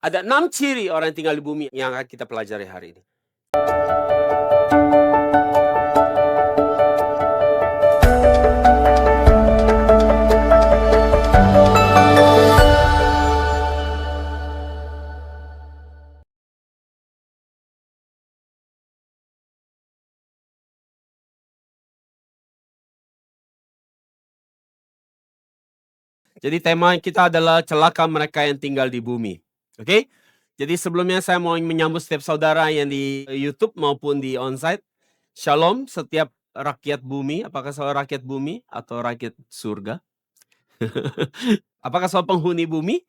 Ada 6 ciri orang yang tinggal di bumi yang akan kita pelajari hari ini. Jadi tema kita adalah celaka mereka yang tinggal di bumi. Oke? Jadi sebelumnya saya mau menyambut setiap saudara yang di YouTube maupun di onsite. Shalom setiap rakyat bumi. Apakah saudara rakyat bumi atau rakyat surga? Apakah saudara penghuni bumi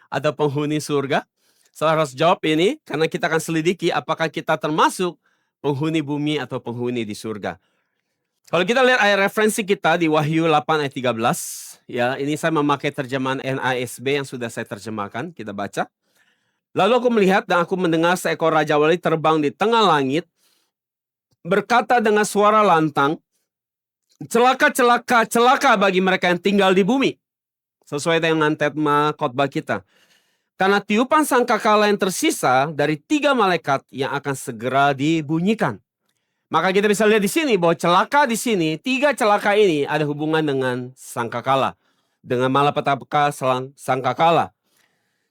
atau penghuni surga? Saudara harus jawab ini karena kita akan selidiki apakah kita termasuk penghuni bumi atau penghuni di surga. Kalau kita lihat ayat referensi kita di Wahyu 8 ayat 13, ya ini saya memakai terjemahan NASB yang sudah saya terjemahkan, kita baca. Lalu aku melihat dan aku mendengar seekor Raja Wali terbang di tengah langit, berkata dengan suara lantang, celaka, celaka, celaka bagi mereka yang tinggal di bumi. Sesuai dengan tema khotbah kita. Karena tiupan sangkakala yang tersisa dari 3 malaikat yang akan segera dibunyikan. Maka kita bisa lihat di sini bahwa celaka di sini, 3 celaka ini ada hubungan dengan sangkakala. Dengan malapetaka sangkakala.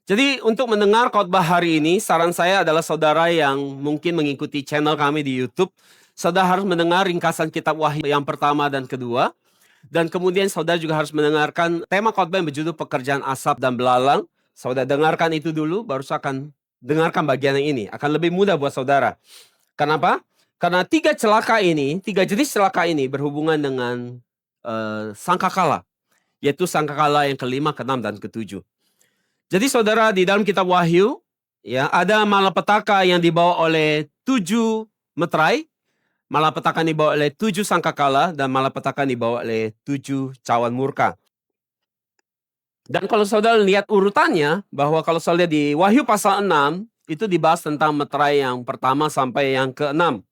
Jadi untuk mendengar khotbah hari ini, saran saya adalah saudara yang mungkin mengikuti channel kami di YouTube, saudara harus mendengar ringkasan kitab Wahyu yang pertama dan kedua. Dan kemudian saudara juga harus mendengarkan tema khotbah yang berjudul pekerjaan asap dan belalang. Saudara dengarkan itu dulu, baru akan dengarkan bagian yang ini. Akan lebih mudah buat saudara. Kenapa? Karena 3 celaka ini, 3 jenis celaka ini berhubungan dengan sangkakala. Yaitu sangkakala yang ke-5, ke-6, dan ke-7. Jadi saudara di dalam kitab Wahyu, ya ada malapetaka yang dibawa oleh 7 meterai. Malapetaka dibawa oleh 7 sangkakala dan malapetaka dibawa oleh 7 cawan murka. Dan kalau saudara lihat urutannya, bahwa kalau saudara lihat di Wahyu pasal 6, itu dibahas tentang meterai yang pertama sampai yang ke-6.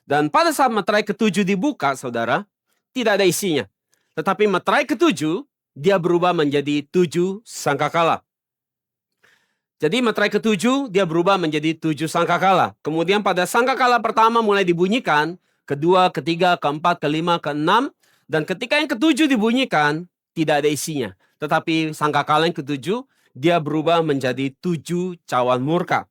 Dan pada saat meterai ke-7 dibuka, saudara, tidak ada isinya. Tetapi meterai ke-7, dia berubah menjadi 7 sangkakala. Jadi meterai ke-7, dia berubah menjadi 7 sangkakala. Kemudian pada sangkakala pertama mulai dibunyikan, kedua, ketiga, keempat, kelima, keenam, dan ketika yang ke-7 dibunyikan, tidak ada isinya. Tetapi sangkakala yang ke-7, dia berubah menjadi 7 cawan murka.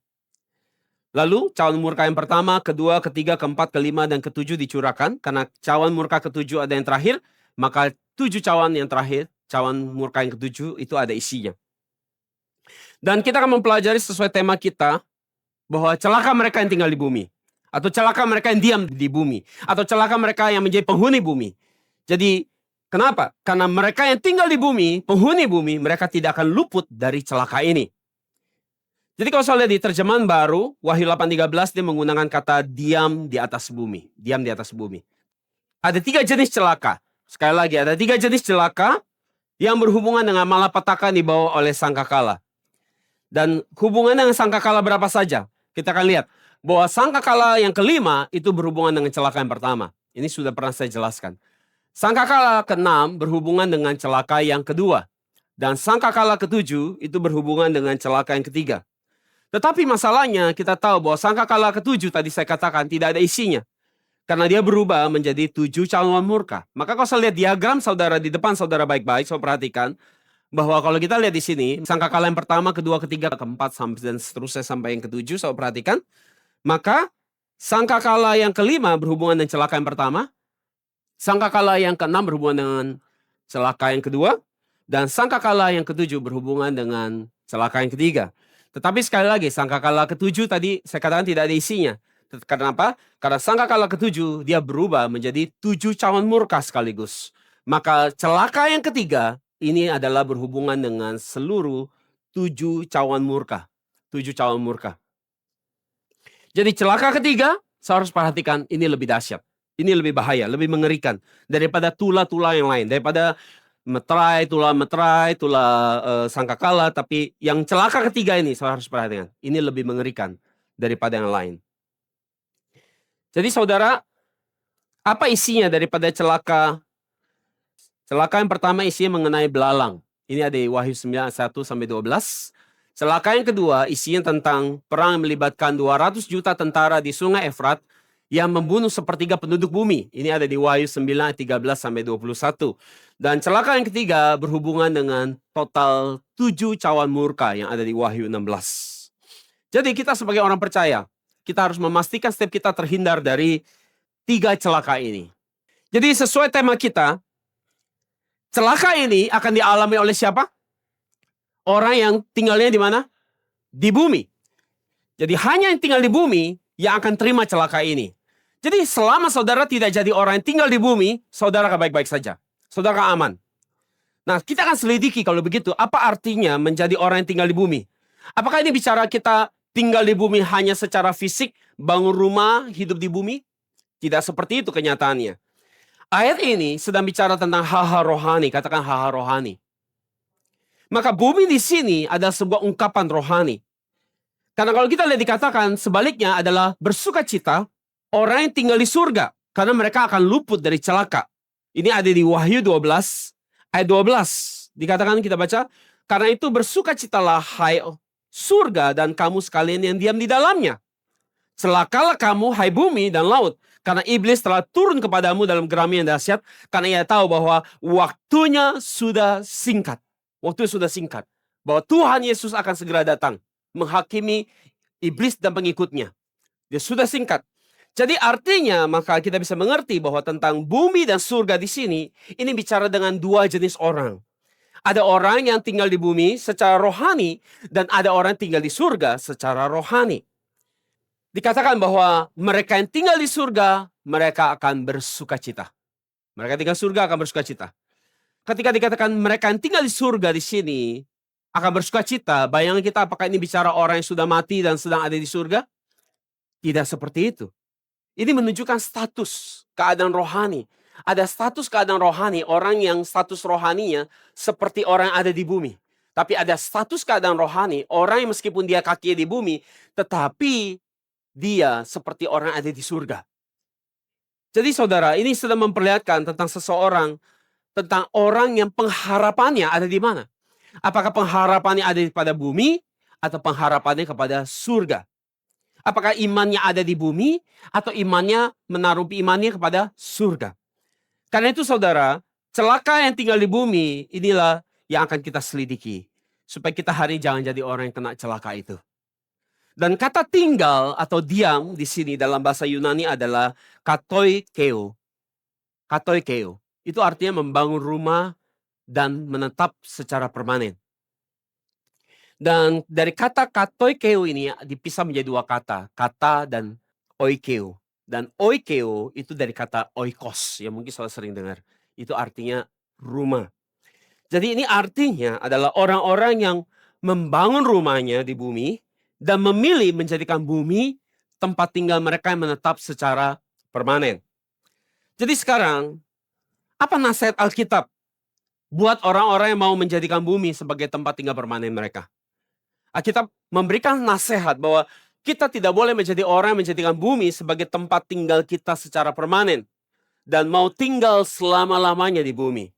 Lalu cawan murka yang pertama, kedua, ketiga, keempat, kelima, dan ke-7 dicurahkan. Karena cawan murka ke-7 ada yang terakhir, maka 7 cawan yang terakhir, cawan murka yang ke-7 itu ada isinya. Dan kita akan mempelajari sesuai tema kita, bahwa celaka mereka yang tinggal di bumi. Atau celaka mereka yang diam di bumi. Atau celaka mereka yang menjadi penghuni bumi. Jadi kenapa? Karena mereka yang tinggal di bumi, penghuni bumi, mereka tidak akan luput dari celaka ini. Jadi kalau saya lihat di terjemahan baru, Wahyu 8:13 dia menggunakan kata diam di atas bumi. Diam di atas bumi. Ada 3 jenis celaka. Sekali lagi, ada 3 jenis celaka yang berhubungan dengan malapetaka dibawa oleh sangkakala. Dan hubungan dengan sangkakala berapa saja? Kita akan lihat bahwa sangkakala yang ke-5 itu berhubungan dengan celaka yang pertama. Ini sudah pernah saya jelaskan. Sangkakala ke-6 berhubungan dengan celaka yang kedua. Dan sangkakala ke-7 itu berhubungan dengan celaka yang ketiga. Tetapi masalahnya kita tahu bahwa sangkakala ke-7 tadi saya katakan tidak ada isinya. Karena dia berubah menjadi 7 cawan murka. Maka kalau saya lihat diagram saudara di depan saudara baik-baik, saya perhatikan bahwa kalau kita lihat di sini, sangkakala yang pertama, kedua, ketiga, keempat, dan seterusnya sampai yang ke-7, saya perhatikan. Maka sangkakala yang ke-5 berhubungan dengan celaka yang pertama. Sangkakala yang ke-6 berhubungan dengan celaka yang kedua. Dan sangkakala yang ke-7 berhubungan dengan celaka yang ketiga. Tetapi sekali lagi, sangkakala ke-7 tadi saya katakan tidak ada isinya. Karena apa? Karena sangkakala ke-7 dia berubah menjadi 7 cawan murka sekaligus. Maka celaka yang ketiga ini adalah berhubungan dengan seluruh 7 cawan murka. 7 cawan murka. Jadi celaka ketiga, saya harus perhatikan ini lebih dahsyat. Ini lebih bahaya, lebih mengerikan daripada tula-tula yang lain. Daripada meterai, tula sangkakala, tapi yang celaka ketiga ini saya harus perhatikan. Ini lebih mengerikan daripada yang lain. Jadi saudara, apa isinya daripada celaka? Celaka yang pertama isinya mengenai belalang. Ini ada di Wahyu 9:1-12. Celaka yang kedua isinya tentang perang yang melibatkan 200 juta tentara di Sungai Efrat yang membunuh sepertiga penduduk bumi. Ini ada di Wahyu 9 ayat 13 sampai 21. Dan celaka yang ketiga berhubungan dengan total 7 cawan murka yang ada di Wahyu 16. Jadi kita sebagai orang percaya, kita harus memastikan setiap kita terhindar dari 3 celaka ini. Jadi sesuai tema kita, celaka ini akan dialami oleh siapa? Orang yang tinggalnya di mana? Di bumi. Jadi hanya yang tinggal di bumi yang akan terima celaka ini. Jadi selama saudara tidak jadi orang yang tinggal di bumi, saudara akan baik-baik saja. Saudara akan aman. Nah, kita akan selidiki kalau begitu, apa artinya menjadi orang yang tinggal di bumi? Apakah ini bicara kita tinggal di bumi hanya secara fisik, bangun rumah, hidup di bumi? Tidak seperti itu kenyataannya. Ayat ini sedang bicara tentang hal-hal rohani, katakan hal-hal rohani. Maka bumi di sini adalah sebuah ungkapan rohani. Karena kalau kita lihat dikatakan sebaliknya adalah bersukacita orang yang tinggal di surga. Karena mereka akan luput dari celaka. Ini ada di Wahyu 12 ayat 12. Dikatakan kita baca, karena itu bersukacitalah hai surga dan kamu sekalian yang diam di dalamnya. Celakalah kamu hai bumi dan laut. Karena iblis telah turun kepadamu dalam gerami yang dahsyat. Karena ia tahu bahwa waktunya sudah singkat. Waktunya sudah singkat. Bahwa Tuhan Yesus akan segera datang. Menghakimi iblis dan pengikutnya. Dia sudah singkat. Jadi artinya maka kita bisa mengerti bahwa tentang bumi dan surga di sini, ini bicara dengan dua jenis orang. Ada orang yang tinggal di bumi secara rohani dan ada orang yang tinggal di surga secara rohani. Dikatakan bahwa mereka yang tinggal di surga, mereka akan bersukacita. Mereka tinggal di surga akan bersukacita. Ketika dikatakan mereka yang tinggal di surga di sini akan bersukacita, bayangan kita apakah ini bicara orang yang sudah mati dan sedang ada di surga? Tidak seperti itu. Ini menunjukkan status keadaan rohani. Ada status keadaan rohani, orang yang status rohaninya seperti orang yang ada di bumi. Tapi ada status keadaan rohani, orang yang meskipun dia kakinya di bumi, tetapi dia seperti orang yang ada di surga. Jadi saudara, ini sedang memperlihatkan tentang seseorang, tentang orang yang pengharapannya ada di mana. Apakah pengharapannya ada pada bumi atau pengharapannya kepada surga? Apakah imannya ada di bumi atau imannya menaruh imannya kepada surga? Karena itu saudara, celaka yang tinggal di bumi inilah yang akan kita selidiki. Supaya kita hari jangan jadi orang yang kena celaka itu. Dan kata tinggal atau diam di sini dalam bahasa Yunani adalah katoikeo. Katoikeo. Itu artinya membangun rumah dan menetap secara permanen. Dan dari kata katoikeo ini dipisah menjadi dua kata. Kata dan oikeo. Dan oikeo itu dari kata oikos. Yang mungkin saudara sering dengar. Itu artinya rumah. Jadi ini artinya adalah orang-orang yang membangun rumahnya di bumi. Dan memilih menjadikan bumi tempat tinggal mereka yang menetap secara permanen. Jadi sekarang, apa nasihat Alkitab buat orang-orang yang mau menjadikan bumi sebagai tempat tinggal permanen mereka? Alkitab memberikan nasihat bahwa kita tidak boleh menjadi orang yang menjadikan bumi sebagai tempat tinggal kita secara permanen. Dan mau tinggal selama-lamanya di bumi.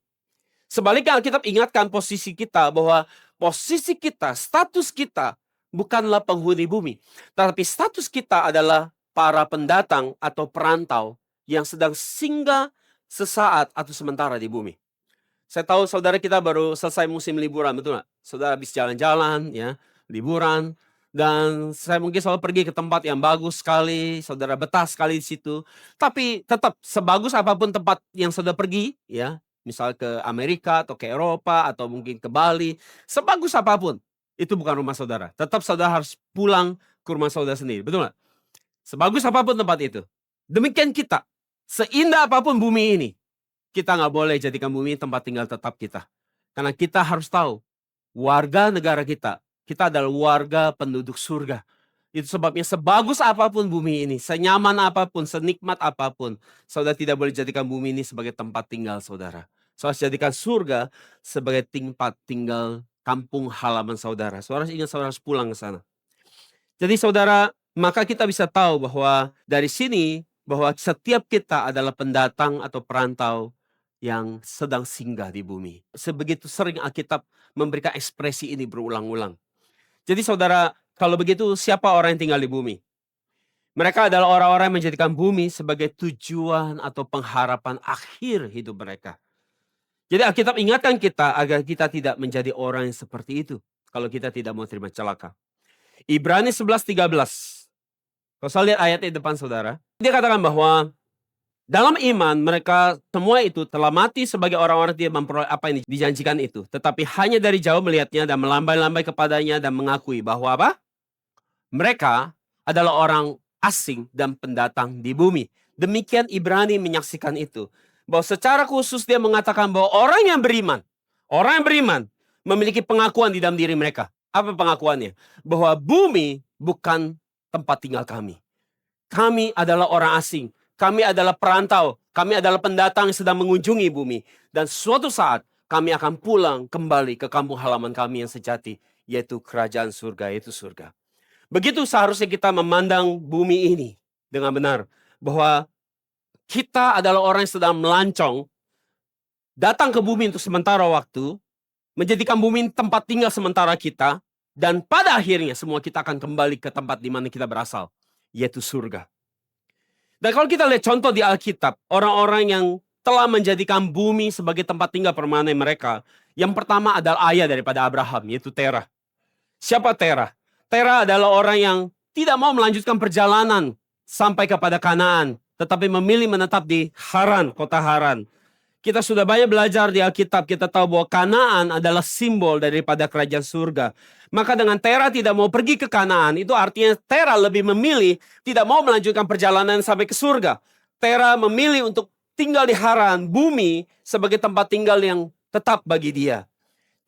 Sebaliknya Alkitab ingatkan posisi kita bahwa posisi kita, status kita bukanlah penghuni bumi. Tetapi status kita adalah para pendatang atau perantau yang sedang singgah sesaat atau sementara di bumi. Saya tahu saudara kita baru selesai musim liburan, betul nggak? Saudara habis jalan-jalan, ya, liburan. Dan saya mungkin selalu pergi ke tempat yang bagus sekali, saudara betah sekali di situ. Tapi tetap sebagus apapun tempat yang saudara pergi, ya, misal ke Amerika atau ke Eropa atau mungkin ke Bali, sebagus apapun, itu bukan rumah saudara. Tetap saudara harus pulang ke rumah saudara sendiri, betul nggak? Sebagus apapun tempat itu. Demikian kita, seindah apapun bumi ini, kita nggak boleh jadikan bumi tempat tinggal tetap kita. Karena kita harus tahu, warga negara kita adalah warga penduduk surga. Itu sebabnya sebagus apapun bumi ini, senyaman apapun, senikmat apapun, saudara tidak boleh jadikan bumi ini sebagai tempat tinggal saudara. Saudara jadikan surga sebagai tempat tinggal kampung halaman saudara. Saudara ingat saudara harus pulang ke sana. Jadi saudara, maka kita bisa tahu bahwa dari sini, bahwa setiap kita adalah pendatang atau perantau yang sedang singgah di bumi. Sebegitu sering Alkitab memberikan ekspresi ini berulang-ulang. Jadi saudara, kalau begitu siapa orang yang tinggal di bumi? Mereka adalah orang-orang yang menjadikan bumi sebagai tujuan atau pengharapan akhir hidup mereka. Jadi Alkitab ingatkan kita agar kita tidak menjadi orang yang seperti itu kalau kita tidak mau terima celaka. Ibrani 11:13. Kalau saya lihat ayatnya di depan saudara, dia katakan bahwa dalam iman mereka semua itu telah mati sebagai orang-orang tidak memperoleh apa yang dijanjikan itu. Tetapi hanya dari jauh melihatnya dan melambai-lambai kepadanya dan mengakui bahwa apa? Mereka adalah orang asing dan pendatang di bumi. Demikian Ibrani menyaksikan itu. Bahwa secara khusus dia mengatakan bahwa orang yang beriman memiliki pengakuan di dalam diri mereka. Apa pengakuannya? Bahwa bumi bukan tempat tinggal kami. Kami adalah orang asing. Kami adalah perantau. Kami adalah pendatang yang sedang mengunjungi bumi. Dan suatu saat kami akan pulang kembali ke kampung halaman kami yang sejati. Yaitu kerajaan surga, yaitu surga. Begitu seharusnya kita memandang bumi ini dengan benar. Bahwa kita adalah orang yang sedang melancong. Datang ke bumi untuk sementara waktu. Menjadikan bumi tempat tinggal sementara kita. Dan pada akhirnya semua kita akan kembali ke tempat di mana kita berasal. Yaitu surga. Dan kalau kita lihat contoh di Alkitab, orang-orang yang telah menjadikan bumi sebagai tempat tinggal permanen mereka, yang pertama adalah ayah daripada Abraham, yaitu Terah. Siapa Terah? Terah adalah orang yang tidak mau melanjutkan perjalanan sampai kepada Kanaan, tetapi memilih menetap di Haran, kota Haran. Kita sudah banyak belajar di Alkitab, kita tahu bahwa Kanaan adalah simbol daripada kerajaan surga. Maka dengan Terah tidak mau pergi ke Kanaan, itu artinya Terah lebih memilih tidak mau melanjutkan perjalanan sampai ke surga. Terah memilih untuk tinggal di Haran, bumi, sebagai tempat tinggal yang tetap bagi dia.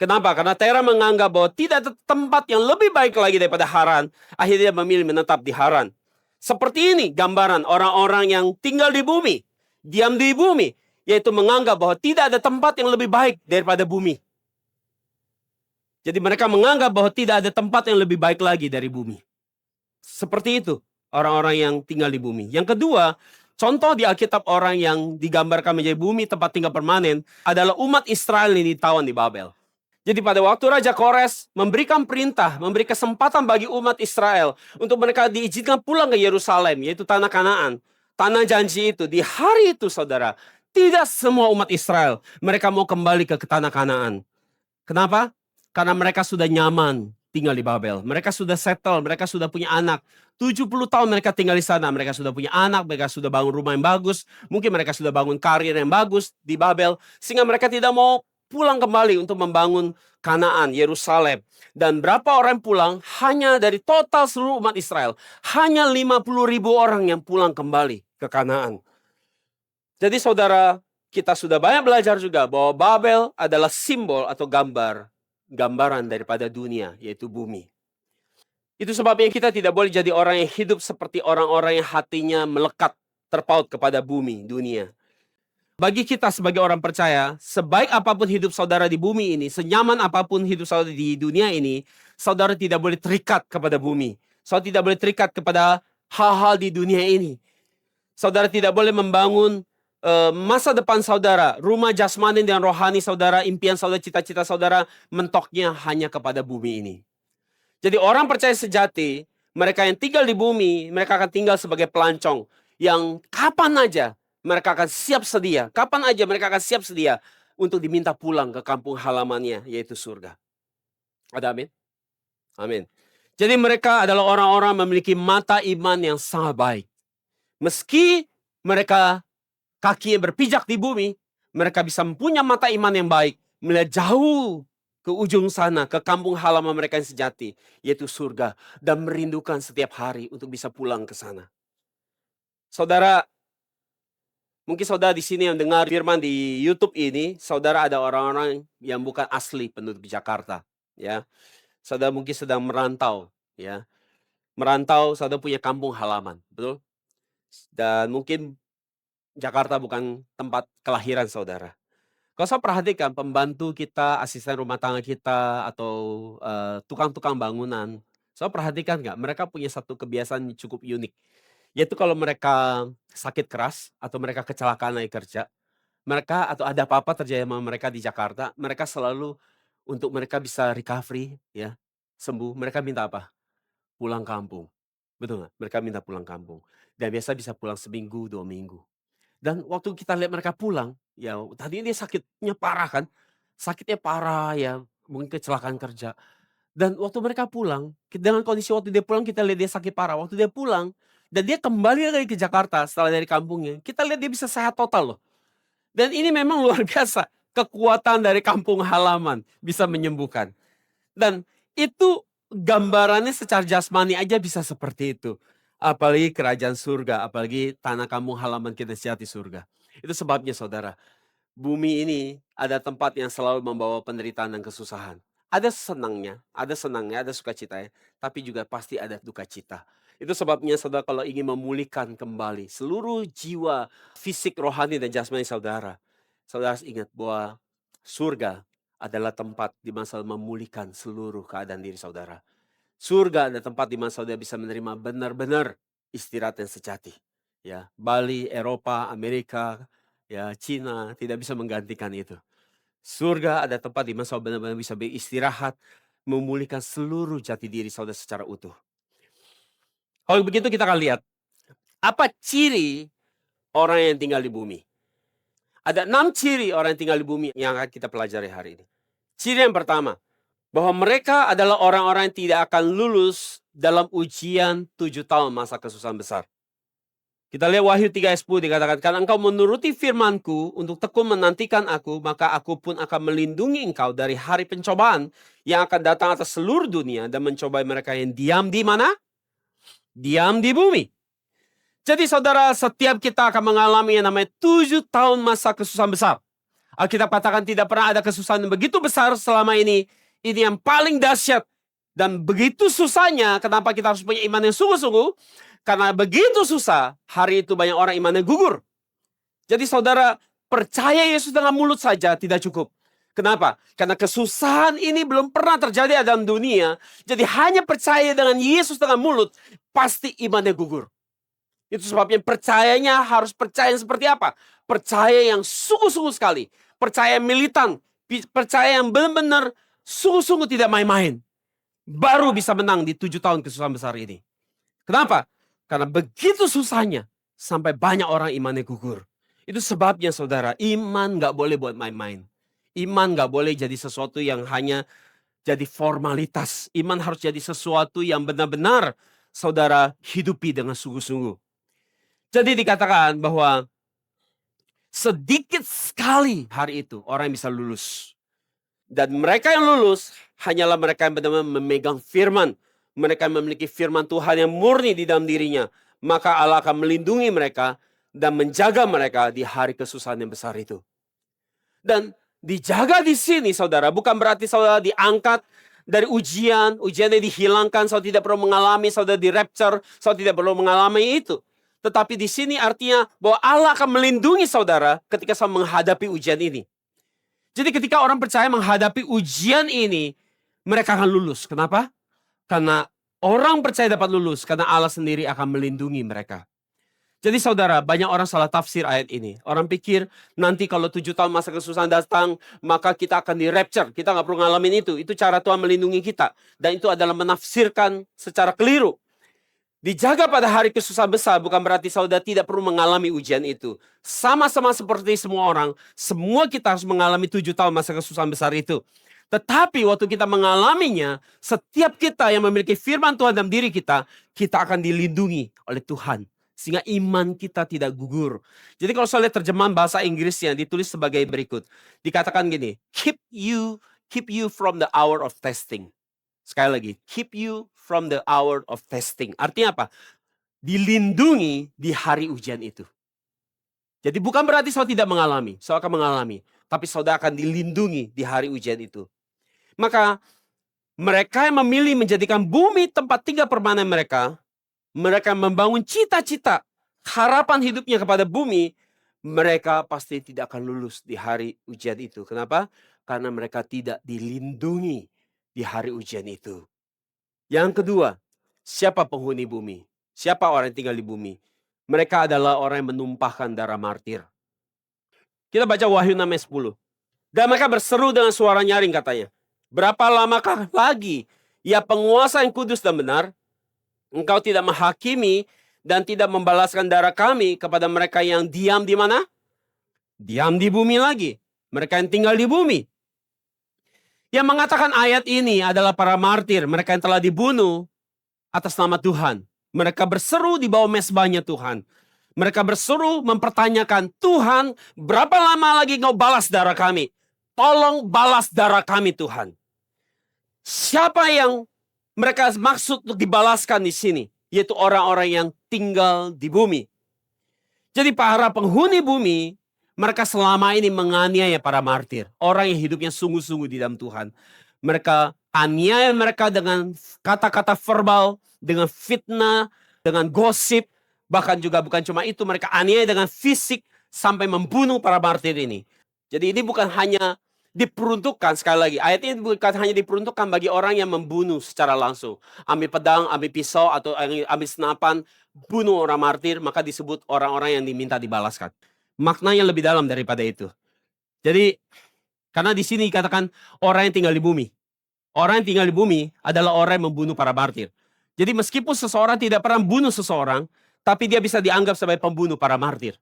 Kenapa? Karena Terah menganggap bahwa tidak ada tempat yang lebih baik lagi daripada Haran. Akhirnya dia memilih menetap di Haran. Seperti ini gambaran orang-orang yang tinggal di bumi, diam di bumi, yaitu menganggap bahwa tidak ada tempat yang lebih baik daripada bumi. Jadi mereka menganggap bahwa tidak ada tempat yang lebih baik lagi dari bumi. Seperti itu orang-orang yang tinggal di bumi. Yang kedua, contoh di Alkitab orang yang digambarkan menjadi bumi tempat tinggal permanen adalah umat Israel yang ditawan di Babel. Jadi pada waktu Raja Kores memberikan perintah, memberi kesempatan bagi umat Israel untuk mereka diizinkan pulang ke Yerusalem, yaitu tanah Kanaan, tanah janji itu. Di hari itu saudara, tidak semua umat Israel mereka mau kembali ke tanah Kanaan. Kenapa? Karena mereka sudah nyaman tinggal di Babel. Mereka sudah settle, mereka sudah punya anak. 70 tahun mereka tinggal di sana, mereka sudah punya anak, mereka sudah bangun rumah yang bagus, mungkin mereka sudah bangun karir yang bagus di Babel, sehingga mereka tidak mau pulang kembali untuk membangun Kanaan, Yerusalem. Dan berapa orang pulang? Hanya dari total seluruh umat Israel, hanya 50.000 orang yang pulang kembali ke Kanaan. Jadi saudara, kita sudah banyak belajar juga bahwa Babel adalah simbol atau gambaran daripada dunia, yaitu bumi. Itu sebabnya kita tidak boleh jadi orang yang hidup seperti orang-orang yang hatinya melekat, terpaut kepada bumi, dunia. Bagi kita sebagai orang percaya, sebaik apapun hidup saudara di bumi ini, senyaman apapun hidup saudara di dunia ini, saudara tidak boleh terikat kepada bumi. Saudara tidak boleh terikat kepada hal-hal di dunia ini. Saudara tidak boleh membangun masa depan saudara, rumah jasmani dan rohani saudara, impian saudara, cita-cita saudara, mentoknya hanya kepada bumi ini. Jadi orang percaya sejati, mereka yang tinggal di bumi, mereka akan tinggal sebagai pelancong yang kapan aja mereka akan siap sedia, kapan aja mereka akan siap sedia untuk diminta pulang ke kampung halamannya, yaitu surga. Ada amin? Amin. Jadi mereka adalah orang-orang memiliki mata iman yang sangat baik. Meski mereka kakinya berpijak di bumi, mereka bisa mempunyai mata iman yang baik, melihat jauh ke ujung sana, ke kampung halaman mereka yang sejati, yaitu surga, dan merindukan setiap hari untuk bisa pulang ke sana. Saudara, mungkin saudara di sini yang dengar firman di YouTube ini, saudara ada orang-orang yang bukan asli penduduk Jakarta, ya. Saudara mungkin sedang merantau, ya. Merantau, saudara punya kampung halaman, betul? Dan mungkin Jakarta bukan tempat kelahiran saudara. Kalau saya perhatikan pembantu kita, asisten rumah tangga kita, atau tukang-tukang bangunan, saya perhatikan nggak, mereka punya satu kebiasaan yang cukup unik. Yaitu kalau mereka sakit keras, atau mereka kecelakaan naik kerja, mereka atau ada apa-apa terjadi sama mereka di Jakarta, mereka selalu untuk mereka bisa recovery, ya. sembuh, mereka minta apa? Pulang kampung. Betul nggak? Mereka minta pulang kampung. Dan biasa bisa pulang seminggu, 2 minggu. Dan waktu kita lihat mereka pulang, ya tadinya dia sakitnya parah kan, sakitnya parah ya, mungkin kecelakaan kerja. Dan waktu mereka pulang, dengan kondisi waktu dia pulang kita lihat dia sakit parah, waktu dia pulang, dan dia kembali lagi ke Jakarta setelah dari kampungnya, kita lihat dia bisa sehat total loh. Dan ini memang luar biasa, kekuatan dari kampung halaman bisa menyembuhkan. Dan itu gambarannya secara jasmani aja bisa seperti itu. Apalagi kerajaan surga, apalagi tanah kampung halaman kita di surga. Itu sebabnya saudara, bumi ini ada tempat yang selalu membawa penderitaan dan kesusahan. Ada senangnya, ada sukacitanya, tapi juga pasti ada duka cita. Itu sebabnya saudara kalau ingin memulihkan kembali seluruh jiwa, fisik, rohani, dan jasmani saudara, saudara harus ingat bahwa surga adalah tempat di mana saudara memulihkan seluruh keadaan diri saudara. Surga adalah tempat di mana saudara bisa menerima benar-benar istirahat yang sejati. Ya, Bali, Eropa, Amerika, ya Cina tidak bisa menggantikan itu. Surga ada tempat di mana saudara benar-benar bisa beristirahat, memulihkan seluruh jati diri saudara secara utuh. Kalau begitu kita akan lihat, apa ciri orang yang tinggal di bumi? Ada 6 ciri orang yang tinggal di bumi yang akan kita pelajari hari ini. Ciri yang pertama, bahwa mereka adalah orang-orang yang tidak akan lulus dalam ujian 7 tahun masa kesusahan besar. Kita lihat Wahyu 3 ayat 10 dikatakan, karena engkau menuruti firmanku untuk tekun menantikan aku, maka aku pun akan melindungi engkau dari hari pencobaan yang akan datang atas seluruh dunia dan mencobai mereka yang diam di mana? Diam di bumi. Jadi saudara, setiap kita akan mengalami yang namanya 7 tahun masa kesusahan besar. Alkitab katakan tidak pernah ada kesusahan yang begitu besar selama ini. Ini yang paling dahsyat. Dan begitu susahnya, kenapa kita harus punya iman yang sungguh-sungguh? Karena begitu susah, hari itu banyak orang imannya gugur. Jadi saudara, percaya Yesus dengan mulut saja tidak cukup. Kenapa? Karena kesusahan ini belum pernah terjadi dalam dunia. Jadi hanya percaya dengan Yesus dengan mulut, pasti imannya gugur. Itu sebabnya percayanya harus percaya yang seperti apa? Percaya yang sungguh-sungguh sekali. Percaya militan. Percaya yang benar-benar sungguh-sungguh tidak main-main. Baru bisa menang di 7 tahun kesusahan besar ini. Kenapa? Karena begitu susahnya, sampai banyak orang imannya gugur. Itu sebabnya saudara, iman gak boleh buat main-main. Iman gak boleh jadi sesuatu yang hanya jadi formalitas. Iman harus jadi sesuatu yang benar-benar saudara hidupi dengan sungguh-sungguh. Jadi dikatakan bahwa sedikit sekali hari itu orang yang bisa lulus. Dan mereka yang lulus hanyalah mereka yang benar-benar memegang firman. Mereka memiliki firman Tuhan yang murni di dalam dirinya. Maka Allah akan melindungi mereka dan menjaga mereka di hari kesusahan yang besar itu. Dan dijaga di sini saudara, bukan berarti saudara diangkat dari ujiannya dihilangkan, saudara tidak perlu mengalami, saudara di rapture, saudara tidak perlu mengalami itu. Tetapi di sini artinya bahwa Allah akan melindungi saudara ketika saudara menghadapi ujian ini. Jadi ketika orang percaya menghadapi ujian ini, mereka akan lulus. Kenapa? Karena orang percaya dapat lulus, karena Allah sendiri akan melindungi mereka. Jadi saudara, banyak orang salah tafsir ayat ini. Orang pikir nanti kalau 7 tahun masa kesusahan datang, maka kita akan di rapture. Kita nggak perlu ngalamin itu. Itu cara Tuhan melindungi kita. Dan itu adalah menafsirkan secara keliru. Dijaga pada hari kesusahan besar bukan berarti saudara tidak perlu mengalami ujian itu. Sama-sama seperti semua orang, semua kita harus mengalami 7 tahun masa kesusahan besar itu. Tetapi waktu kita mengalaminya, setiap kita yang memiliki firman Tuhan dalam diri kita, kita akan dilindungi oleh Tuhan. Sehingga iman kita tidak gugur. Jadi kalau saya lihat terjemahan bahasa Inggrisnya ditulis sebagai berikut. Dikatakan gini, keep you from the hour of testing. Sekali lagi, keep you from the hour of testing. Artinya apa? Dilindungi di hari ujian itu. Jadi bukan berarti saudara tidak mengalami, saudara akan mengalami. Tapi saudara akan dilindungi di hari ujian itu. Maka mereka yang memilih menjadikan bumi tempat tinggal permanen mereka membangun cita-cita, harapan hidupnya kepada bumi, mereka pasti tidak akan lulus di hari ujian itu. Kenapa? Karena mereka tidak dilindungi di hari ujian itu. Yang kedua, siapa penghuni bumi? Siapa orang yang tinggal di bumi? Mereka adalah orang yang menumpahkan darah martir. Kita baca Wahyu 6 ayat 10. Dan mereka berseru dengan suara nyaring katanya. Berapa lamakah lagi Ya penguasa yang kudus dan benar, Engkau tidak menghakimi dan tidak membalaskan darah kami kepada mereka yang diam di mana? Diam di bumi lagi. Mereka yang tinggal di bumi. Yang mengatakan ayat ini adalah para martir, mereka yang telah dibunuh atas nama Tuhan. Mereka berseru di bawah mezbahnya Tuhan. Mereka berseru mempertanyakan, Tuhan, berapa lama lagi Engkau balas darah kami? Tolong balas darah kami, Tuhan. Siapa yang mereka maksud untuk dibalaskan di sini? Yaitu orang-orang yang tinggal di bumi. Jadi para penghuni bumi, mereka selama ini menganiaya para martir. Orang yang hidupnya sungguh-sungguh di dalam Tuhan. Mereka aniaya mereka dengan kata-kata verbal, dengan fitnah, dengan gosip. Bahkan juga bukan cuma itu, mereka aniaya dengan fisik sampai membunuh para martir ini. Jadi ini bukan hanya diperuntukkan, sekali lagi, ayat ini bukan hanya diperuntukkan bagi orang yang membunuh secara langsung. Ambil pedang, ambil pisau, atau ambil senapan, bunuh orang martir, maka disebut orang-orang yang diminta dibalaskan. Maknanya lebih dalam daripada itu. Jadi, karena di sini dikatakan orang yang tinggal di bumi. Orang yang tinggal di bumi adalah orang yang membunuh para martir. Jadi meskipun seseorang tidak pernah membunuh seseorang, tapi dia bisa dianggap sebagai pembunuh para martir.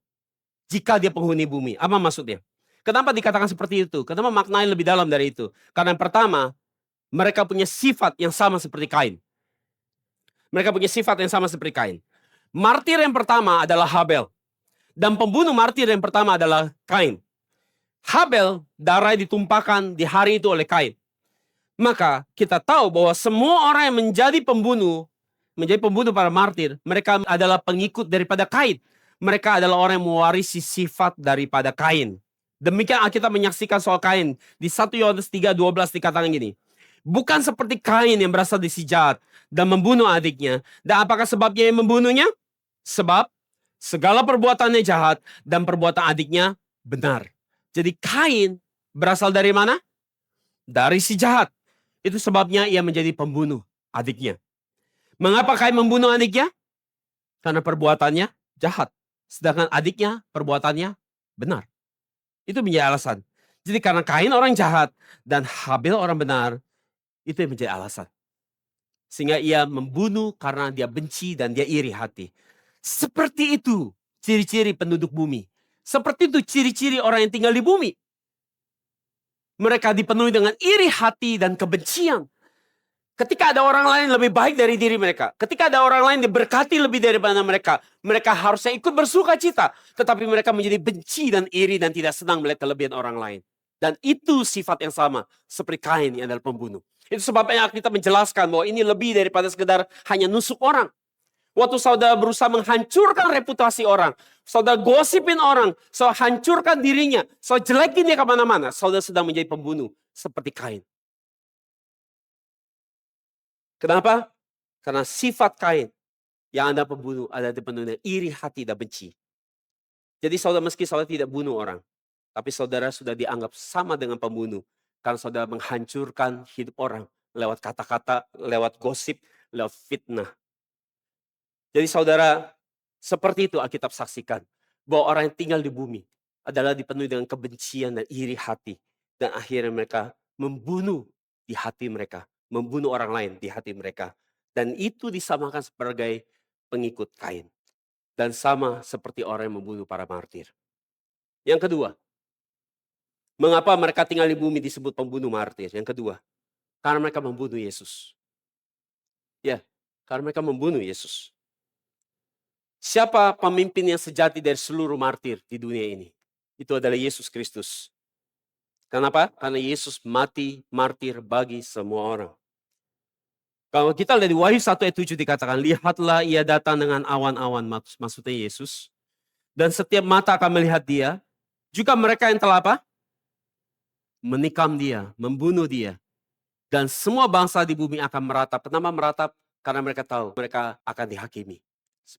Jika dia penghuni bumi. Apa maksudnya? Kenapa dikatakan seperti itu? Kenapa maknanya lebih dalam dari itu? Karena yang pertama, mereka punya sifat yang sama seperti Kain. Mereka punya sifat yang sama seperti Kain. Martir yang pertama adalah Habel. Dan pembunuh martir yang pertama adalah Kain. Habel, darah ditumpahkan di hari itu oleh Kain. Maka kita tahu bahwa semua orang yang menjadi pembunuh para martir, mereka adalah pengikut daripada Kain. Mereka adalah orang yang mewarisi sifat daripada Kain. Demikian Alkitab menyaksikan soal Kain. Di 1 Yohanes 3:12 dikatakan gini. Bukan seperti Kain yang berasal dari si jahat dan membunuh adiknya. Dan apakah sebabnya yang membunuhnya? Sebab segala perbuatannya jahat dan perbuatan adiknya benar. Jadi Kain berasal dari mana? Dari si jahat. Itu sebabnya ia menjadi pembunuh adiknya. Mengapa Kain membunuh adiknya? Karena perbuatannya jahat. Sedangkan adiknya perbuatannya benar. Itu menjadi alasan. Jadi karena Kain orang jahat dan Habel orang benar, itu yang menjadi alasan. Sehingga ia membunuh karena dia benci dan dia iri hati. Seperti itu ciri-ciri penduduk bumi. Seperti itu ciri-ciri orang yang tinggal di bumi. Mereka dipenuhi dengan iri hati dan kebencian. Ketika ada orang lain lebih baik dari diri mereka, ketika ada orang lain diberkati lebih daripada mereka, mereka harusnya ikut bersuka cita. Tetapi mereka menjadi benci dan iri dan tidak senang melihat kelebihan orang lain. Dan itu sifat yang sama seperti Kain yang adalah pembunuh. Itu sebabnya kita menjelaskan bahwa ini lebih daripada sekedar hanya nusuk orang. Waktu saudara berusaha menghancurkan reputasi orang, saudara gosipin orang, saudara hancurkan dirinya, saudara jelekin dia kemana-mana, saudara sedang menjadi pembunuh seperti Kain. Kenapa? Karena sifat Kain yang Anda pembunuh ada dipenuhi dengan iri hati dan benci. Jadi meski saudara tidak bunuh orang, tapi saudara sudah dianggap sama dengan pembunuh. Karena saudara menghancurkan hidup orang lewat kata-kata, lewat gosip, lewat fitnah. Jadi saudara, seperti itu Alkitab saksikan. Bahwa orang yang tinggal di bumi adalah dipenuhi dengan kebencian dan iri hati. Dan akhirnya mereka membunuh di hati mereka. Membunuh orang lain di hati mereka. Dan itu disamakan sebagai pengikut Kain. Dan sama seperti orang yang membunuh para martir. Yang kedua, mengapa mereka tinggal di bumi disebut pembunuh martir? Yang kedua, karena mereka membunuh Yesus. Ya, karena mereka membunuh Yesus. Siapa pemimpin yang sejati dari seluruh martir di dunia ini? Itu adalah Yesus Kristus. Kenapa? Karena Yesus mati martir bagi semua orang. Kalau kita lihat di Wahyu 1 ayat 7 dikatakan, lihatlah ia datang dengan awan-awan, maksudnya Yesus. Dan setiap mata akan melihat dia. Juga mereka yang telah apa? Menikam dia, membunuh dia. Dan semua bangsa di bumi akan meratap. Kenapa meratap? Karena mereka tahu mereka akan dihakimi.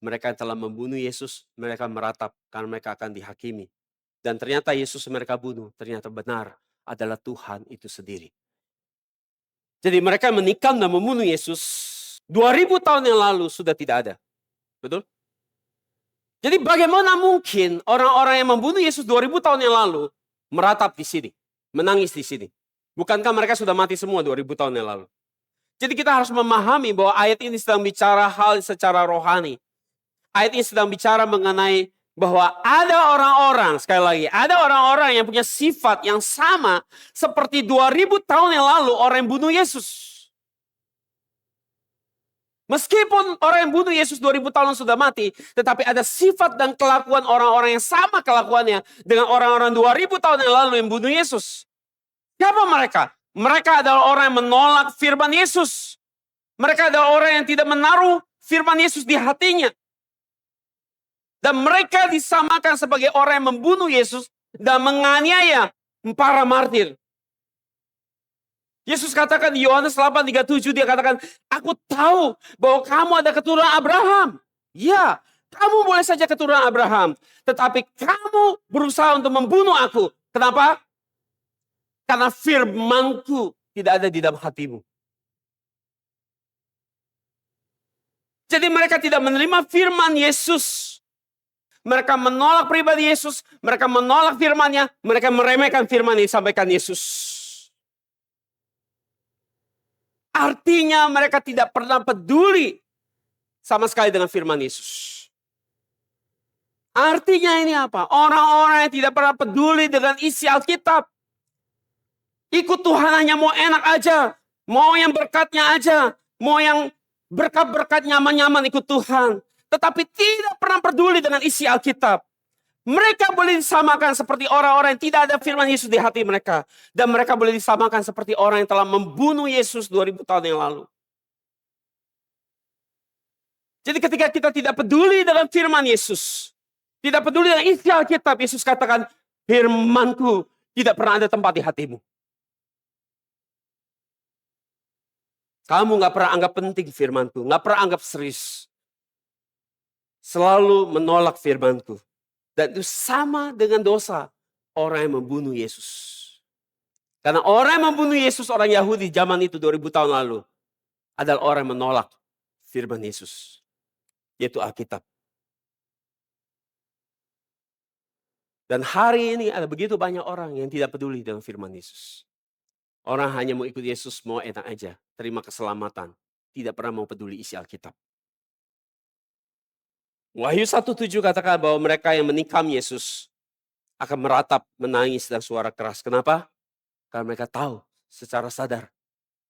Mereka yang telah membunuh Yesus, mereka meratap karena mereka akan dihakimi. Dan ternyata Yesus yang mereka bunuh, ternyata benar adalah Tuhan itu sendiri. Jadi mereka menikam dan membunuh Yesus 2000 tahun yang lalu sudah tidak ada. Betul? Jadi bagaimana mungkin orang-orang yang membunuh Yesus 2000 tahun yang lalu meratap di sini, menangis di sini? Bukankah mereka sudah mati semua 2000 tahun yang lalu? Jadi kita harus memahami bahwa ayat ini sedang bicara hal secara rohani. Ayat ini sedang bicara mengenai bahwa ada orang-orang, sekali lagi, ada orang-orang yang punya sifat yang sama seperti 2000 tahun yang lalu orang yang bunuh Yesus. Meskipun orang yang bunuh Yesus 2000 tahun sudah mati, tetapi ada sifat dan kelakuan orang-orang yang sama kelakuannya dengan orang-orang 2000 tahun yang lalu yang bunuh Yesus. Siapa mereka? Mereka adalah orang yang menolak firman Yesus. Mereka adalah orang yang tidak menaruh firman Yesus di hatinya. Dan mereka disamakan sebagai orang yang membunuh Yesus dan menganiaya para martir. Yesus katakan di Yohanes 8:37, dia katakan, aku tahu bahwa kamu ada keturunan Abraham. Ya, kamu boleh saja keturunan Abraham. Tetapi kamu berusaha untuk membunuh aku. Kenapa? Karena firmanku tidak ada di dalam hatimu. Jadi mereka tidak menerima firman Yesus. Mereka menolak pribadi Yesus. Mereka menolak firman-Nya. Mereka meremehkan firman yang disampaikan Yesus. Artinya mereka tidak pernah peduli sama sekali dengan firman Yesus. Artinya ini apa? Orang-orang yang tidak pernah peduli dengan isi Alkitab. Ikut Tuhan hanya mau enak aja. Mau yang berkatnya aja. Mau yang berkat-berkat nyaman-nyaman ikut Tuhan. Tetapi tidak pernah peduli dengan isi Alkitab. Mereka boleh disamakan seperti orang-orang yang tidak ada firman Yesus di hati mereka. Dan mereka boleh disamakan seperti orang yang telah membunuh Yesus 2000 tahun yang lalu. Jadi ketika kita tidak peduli dengan firman Yesus. Tidak peduli dengan isi Alkitab. Yesus katakan, firmanku tidak pernah ada tempat di hatimu. Kamu gak pernah anggap penting firmanku. Gak pernah anggap serius. Selalu menolak firmanku. Dan itu sama dengan dosa orang yang membunuh Yesus. Karena orang yang membunuh Yesus, orang Yahudi zaman itu 2000 tahun lalu, adalah orang yang menolak firman Yesus. Yaitu Alkitab. Dan hari ini ada begitu banyak orang yang tidak peduli dengan firman Yesus. Orang hanya mau ikut Yesus, mau enak aja. Terima keselamatan. Tidak pernah mau peduli isi Alkitab. Wahyu 1:7 katakan bahwa mereka yang menikam Yesus akan meratap, menangis dan suara keras. Kenapa? Karena mereka tahu secara sadar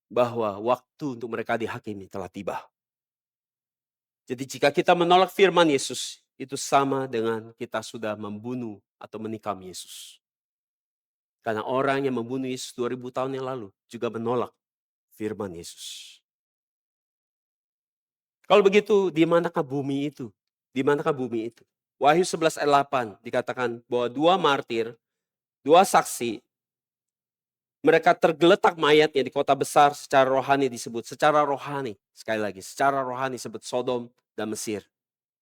bahwa waktu untuk mereka dihakimi telah tiba. Jadi jika kita menolak firman Yesus, itu sama dengan kita sudah membunuh atau menikam Yesus. Karena orang yang membunuh Yesus 2000 tahun yang lalu juga menolak firman Yesus. Kalau begitu, di manakah bumi itu? Di manakah bumi itu? Wahyu 11 ayat 8 dikatakan bahwa 2 martir, 2 saksi, mereka tergeletak mayatnya di kota besar secara rohani disebut. Secara rohani, sekali lagi, secara rohani disebut Sodom dan Mesir.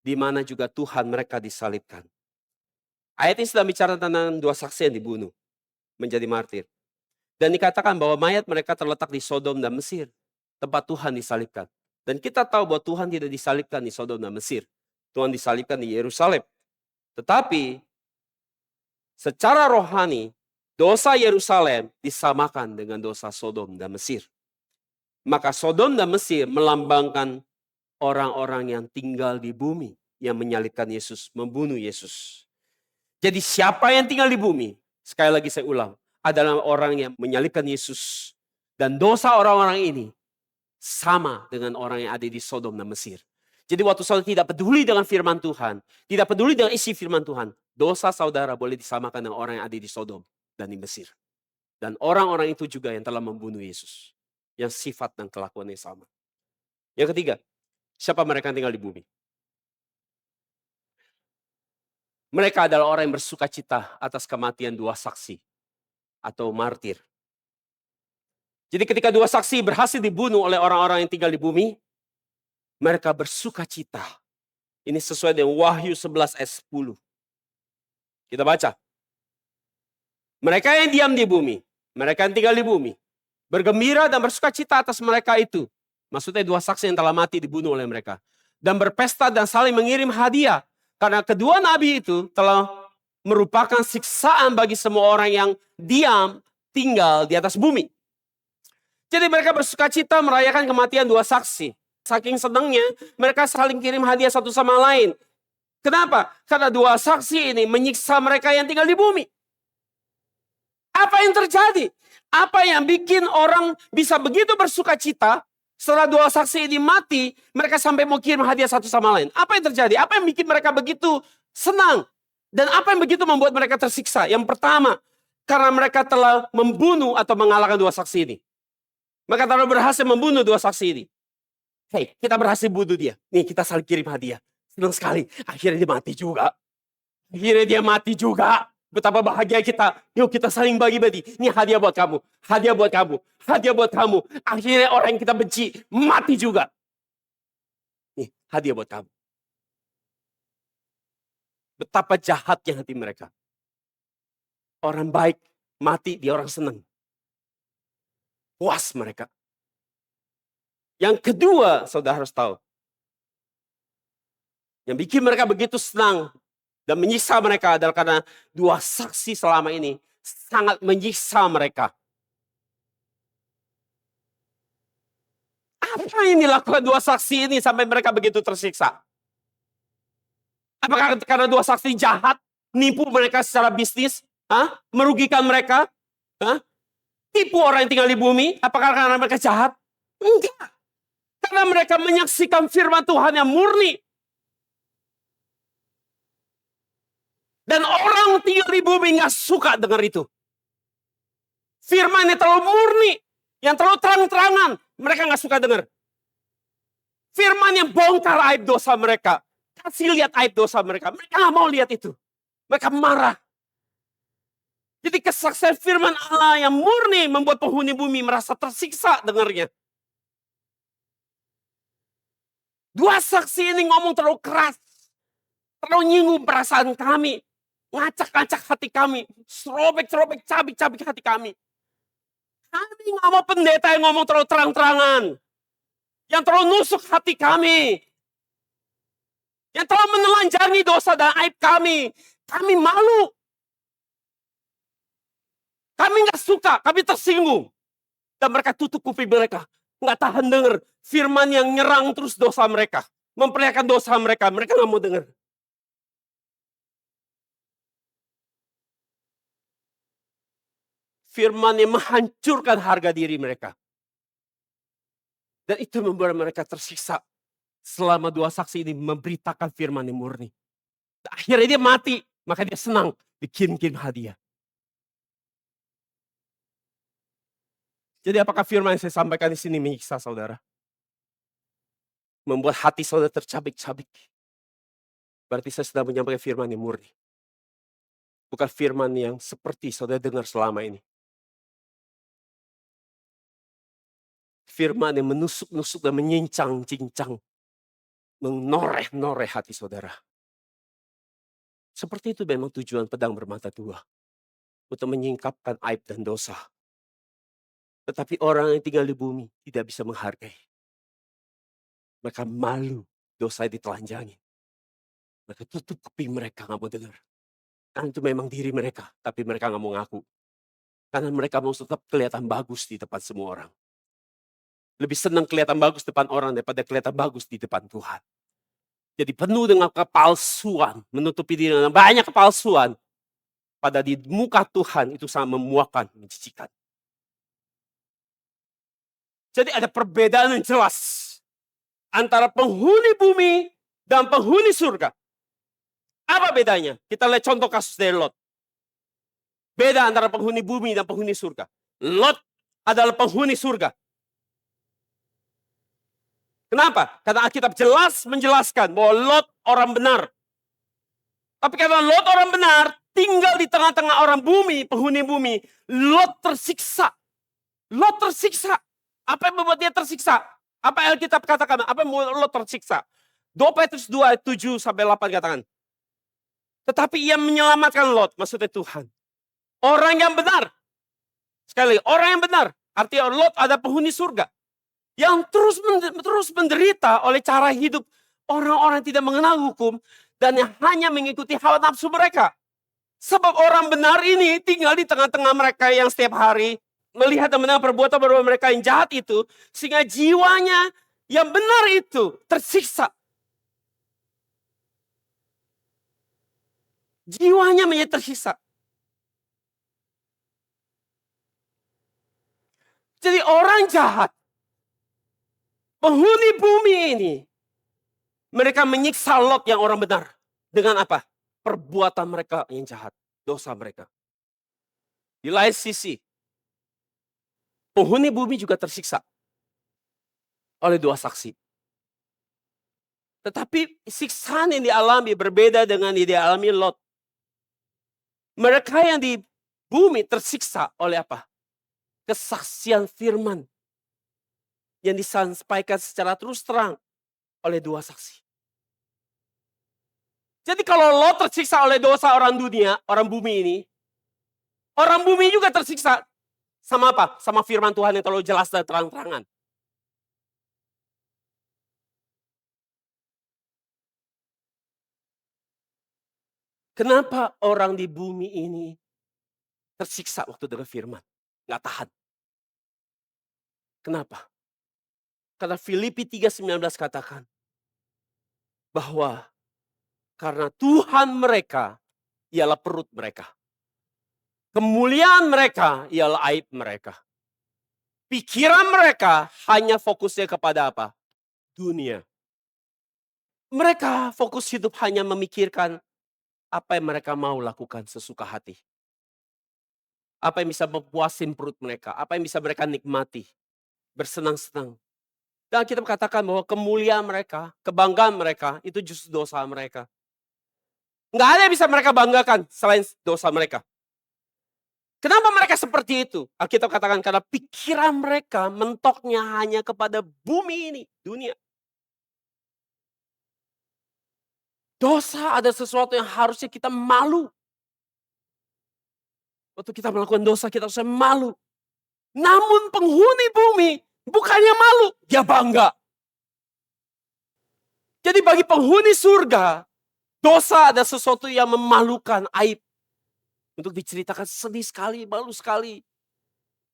Di mana juga Tuhan mereka disalibkan. Ayat ini sedang bicara tentang 2 saksi yang dibunuh, menjadi martir. Dan dikatakan bahwa mayat mereka terletak di Sodom dan Mesir, tempat Tuhan disalibkan. Dan kita tahu bahwa Tuhan tidak disalibkan di Sodom dan Mesir. Tuhan disalibkan di Yerusalem. Tetapi secara rohani, dosa Yerusalem disamakan dengan dosa Sodom dan Mesir. Maka Sodom dan Mesir melambangkan orang-orang yang tinggal di bumi, yang menyalibkan Yesus, membunuh Yesus. Jadi siapa yang tinggal di bumi? Sekali lagi saya ulang, adalah orang yang menyalibkan Yesus. Dan dosa orang-orang ini sama dengan orang yang ada di Sodom dan Mesir. Jadi waktu saudara tidak peduli dengan firman Tuhan, tidak peduli dengan isi firman Tuhan, dosa saudara boleh disamakan dengan orang yang ada di Sodom dan di Mesir. Dan orang-orang itu juga yang telah membunuh Yesus. Yang sifat dan kelakuannya sama. Yang ketiga, siapa mereka yang tinggal di bumi? Mereka adalah orang yang bersuka cita atas kematian 2 saksi atau martir. Jadi ketika 2 saksi berhasil dibunuh oleh orang-orang yang tinggal di bumi, mereka bersuka cita. Ini sesuai dengan Wahyu 11 ayat 10. Kita baca. Mereka yang diam di bumi, mereka yang tinggal di bumi, bergembira dan bersuka cita atas mereka itu. Maksudnya 2 saksi yang telah mati dibunuh oleh mereka. Dan berpesta dan saling mengirim hadiah. Karena kedua nabi itu telah merupakan siksaan bagi semua orang yang diam tinggal di atas bumi. Jadi mereka bersuka cita merayakan kematian dua saksi. Saking senangnya, mereka saling kirim hadiah satu sama lain. Kenapa? Karena dua saksi ini menyiksa mereka yang tinggal di bumi. Apa yang terjadi? Apa yang bikin orang bisa begitu bersuka cita setelah dua saksi ini mati, mereka sampai mau kirim hadiah satu sama lain. Apa yang terjadi? Apa yang bikin mereka begitu senang? Dan apa yang begitu membuat mereka tersiksa? Yang pertama, karena mereka telah membunuh atau mengalahkan dua saksi ini. Mereka telah berhasil membunuh dua saksi ini. Hei, kita berhasil bunuh dia. Nih, kita saling kirim hadiah. Senang sekali. Akhirnya dia mati juga. Betapa bahagia kita. Yuk kita saling bagi-bagi. Ini hadiah buat kamu. Hadiah buat kamu. Hadiah buat kamu. Akhirnya orang yang kita benci mati juga. Nih, hadiah buat kamu. Betapa jahatnya hati mereka. Orang baik mati, dia orang senang. Puas mereka. Yang kedua, saudara harus tahu. Yang bikin mereka begitu senang dan menyiksa mereka adalah karena dua saksi selama ini sangat menyiksa mereka. Apa yang dilakukan dua saksi ini sampai mereka begitu tersiksa? Apakah karena dua saksi jahat, nipu mereka secara bisnis, merugikan mereka, tipu orang yang tinggal di bumi? Apakah karena mereka jahat? Enggak. Karena mereka menyaksikan firman Tuhan yang murni. Dan orang tinggal di bumi gak suka dengar itu. Firman yang terlalu murni, yang terlalu terang-terangan, mereka gak suka dengar. Firman yang bongkar aib dosa mereka, kasih lihat aib dosa mereka, mereka gak mau lihat itu. Mereka marah. Jadi kesaksian firman Allah yang murni membuat penghuni bumi merasa tersiksa dengarnya. Dua saksi ini ngomong terlalu keras, terlalu nyinggung perasaan kami, ngacak-ngacak hati kami, serobek-serobek, cabik-cabik hati kami. Kami nggak mau pendeta yang ngomong terlalu terang-terangan, yang terlalu nusuk hati kami, yang terlalu menelanjangi dosa dan aib kami. Kami malu. Kami nggak suka, kami tersinggung. Dan mereka tutup kuping mereka. Nggak tahan dengar firman yang nyerang terus dosa mereka. Memperlihatkan dosa mereka. Mereka nggak mau dengar. Firman yang menghancurkan harga diri mereka. Dan itu membuat mereka tersiksa. Selama dua saksi ini memberitakan firman yang murni. Akhirnya dia mati. Maka dia senang dikirim-kirim hadiah. Jadi apakah firman yang saya sampaikan di sini menyiksa saudara? Membuat hati saudara tercabik-cabik. Berarti saya sedang menyampaikan firman yang murni. Bukan firman yang seperti saudara dengar selama ini. Firman yang menusuk-nusuk dan menyincang-cincang. Menoreh-noreh hati saudara. Seperti itu memang tujuan pedang bermata dua. Untuk menyingkapkan aib dan dosa. Tetapi orang yang tinggal di bumi tidak bisa menghargai. Mereka malu dosa ditelanjangi. Mereka tutup kuping mereka gak mau dengar. Karena itu memang diri mereka, tapi mereka gak mau ngaku. Karena mereka mau tetap kelihatan bagus di depan semua orang. Lebih senang kelihatan bagus di depan orang daripada kelihatan bagus di depan Tuhan. Jadi penuh dengan kepalsuan, menutupi diri dengan banyak kepalsuan. Pada di muka Tuhan itu sangat memuakkan, menjijikan. Jadi ada perbedaan yang jelas antara penghuni bumi dan penghuni surga. Apa bedanya? Kita lihat contoh kasus dari Lot. Beda antara penghuni bumi dan penghuni surga. Lot adalah penghuni surga. Kenapa? Karena Alkitab jelas menjelaskan bahwa Lot orang benar. Tapi karena Lot orang benar, tinggal di tengah-tengah orang bumi, penghuni bumi, Lot tersiksa. Lot tersiksa. Apa yang membuat dia tersiksa? Apa yang Alkitab katakan? Apa yang membuat Lot tersiksa? 2 Petrus 2 ayat 7-8 katakan. Tetapi ia menyelamatkan Lot, maksudnya Tuhan. Orang yang benar. Sekali lagi, orang yang benar. Artinya Lot ada penghuni surga. Yang terus menderita oleh cara hidup orang-orang yang tidak mengenal hukum. Dan yang hanya mengikuti hawa nafsu mereka. Sebab orang benar ini tinggal di tengah-tengah mereka yang setiap hari melihat dan mendengar perbuatan mereka yang jahat itu, sehingga jiwanya yang benar itu tersiksa. Jiwanya menjadi tersiksa. Jadi orang jahat, penghuni bumi ini, mereka menyiksa Lot yang orang benar. Dengan apa? Perbuatan mereka yang jahat, dosa mereka. Di lain sisi, penghuni bumi juga tersiksa oleh dua saksi. Tetapi siksaan yang dialami berbeda dengan yang dialami Lot. Mereka yang di bumi tersiksa oleh apa? Kesaksian firman yang disampaikan secara terus terang oleh dua saksi. Jadi kalau Lot tersiksa oleh dosa orang dunia, orang bumi ini, orang bumi juga tersiksa sama apa? Sama firman Tuhan yang terlalu jelas dan terang-terangan. Kenapa orang di bumi ini tersiksa waktu dengar firman? Nggak tahan. Kenapa? Karena Filipi 3:19 katakan bahwa karena Tuhan mereka ialah perut mereka. Kemuliaan mereka ialah aib mereka. Pikiran mereka hanya fokusnya kepada apa? Dunia. Mereka fokus hidup hanya memikirkan apa yang mereka mau lakukan sesuka hati. Apa yang bisa memuaskan perut mereka, apa yang bisa mereka nikmati, bersenang-senang. Dan kita katakan bahwa kemuliaan mereka, kebanggaan mereka, itu justru dosa mereka. Nggak ada yang bisa mereka banggakan selain dosa mereka. Kenapa mereka seperti itu? Alkitab katakan karena pikiran mereka mentoknya hanya kepada bumi ini, dunia. Dosa ada sesuatu yang harusnya kita malu. Waktu kita melakukan dosa kita harusnya malu. Namun penghuni bumi bukannya malu, dia bangga. Jadi bagi penghuni surga, dosa ada sesuatu yang memalukan, aib. Untuk diceritakan sedih sekali, malu sekali.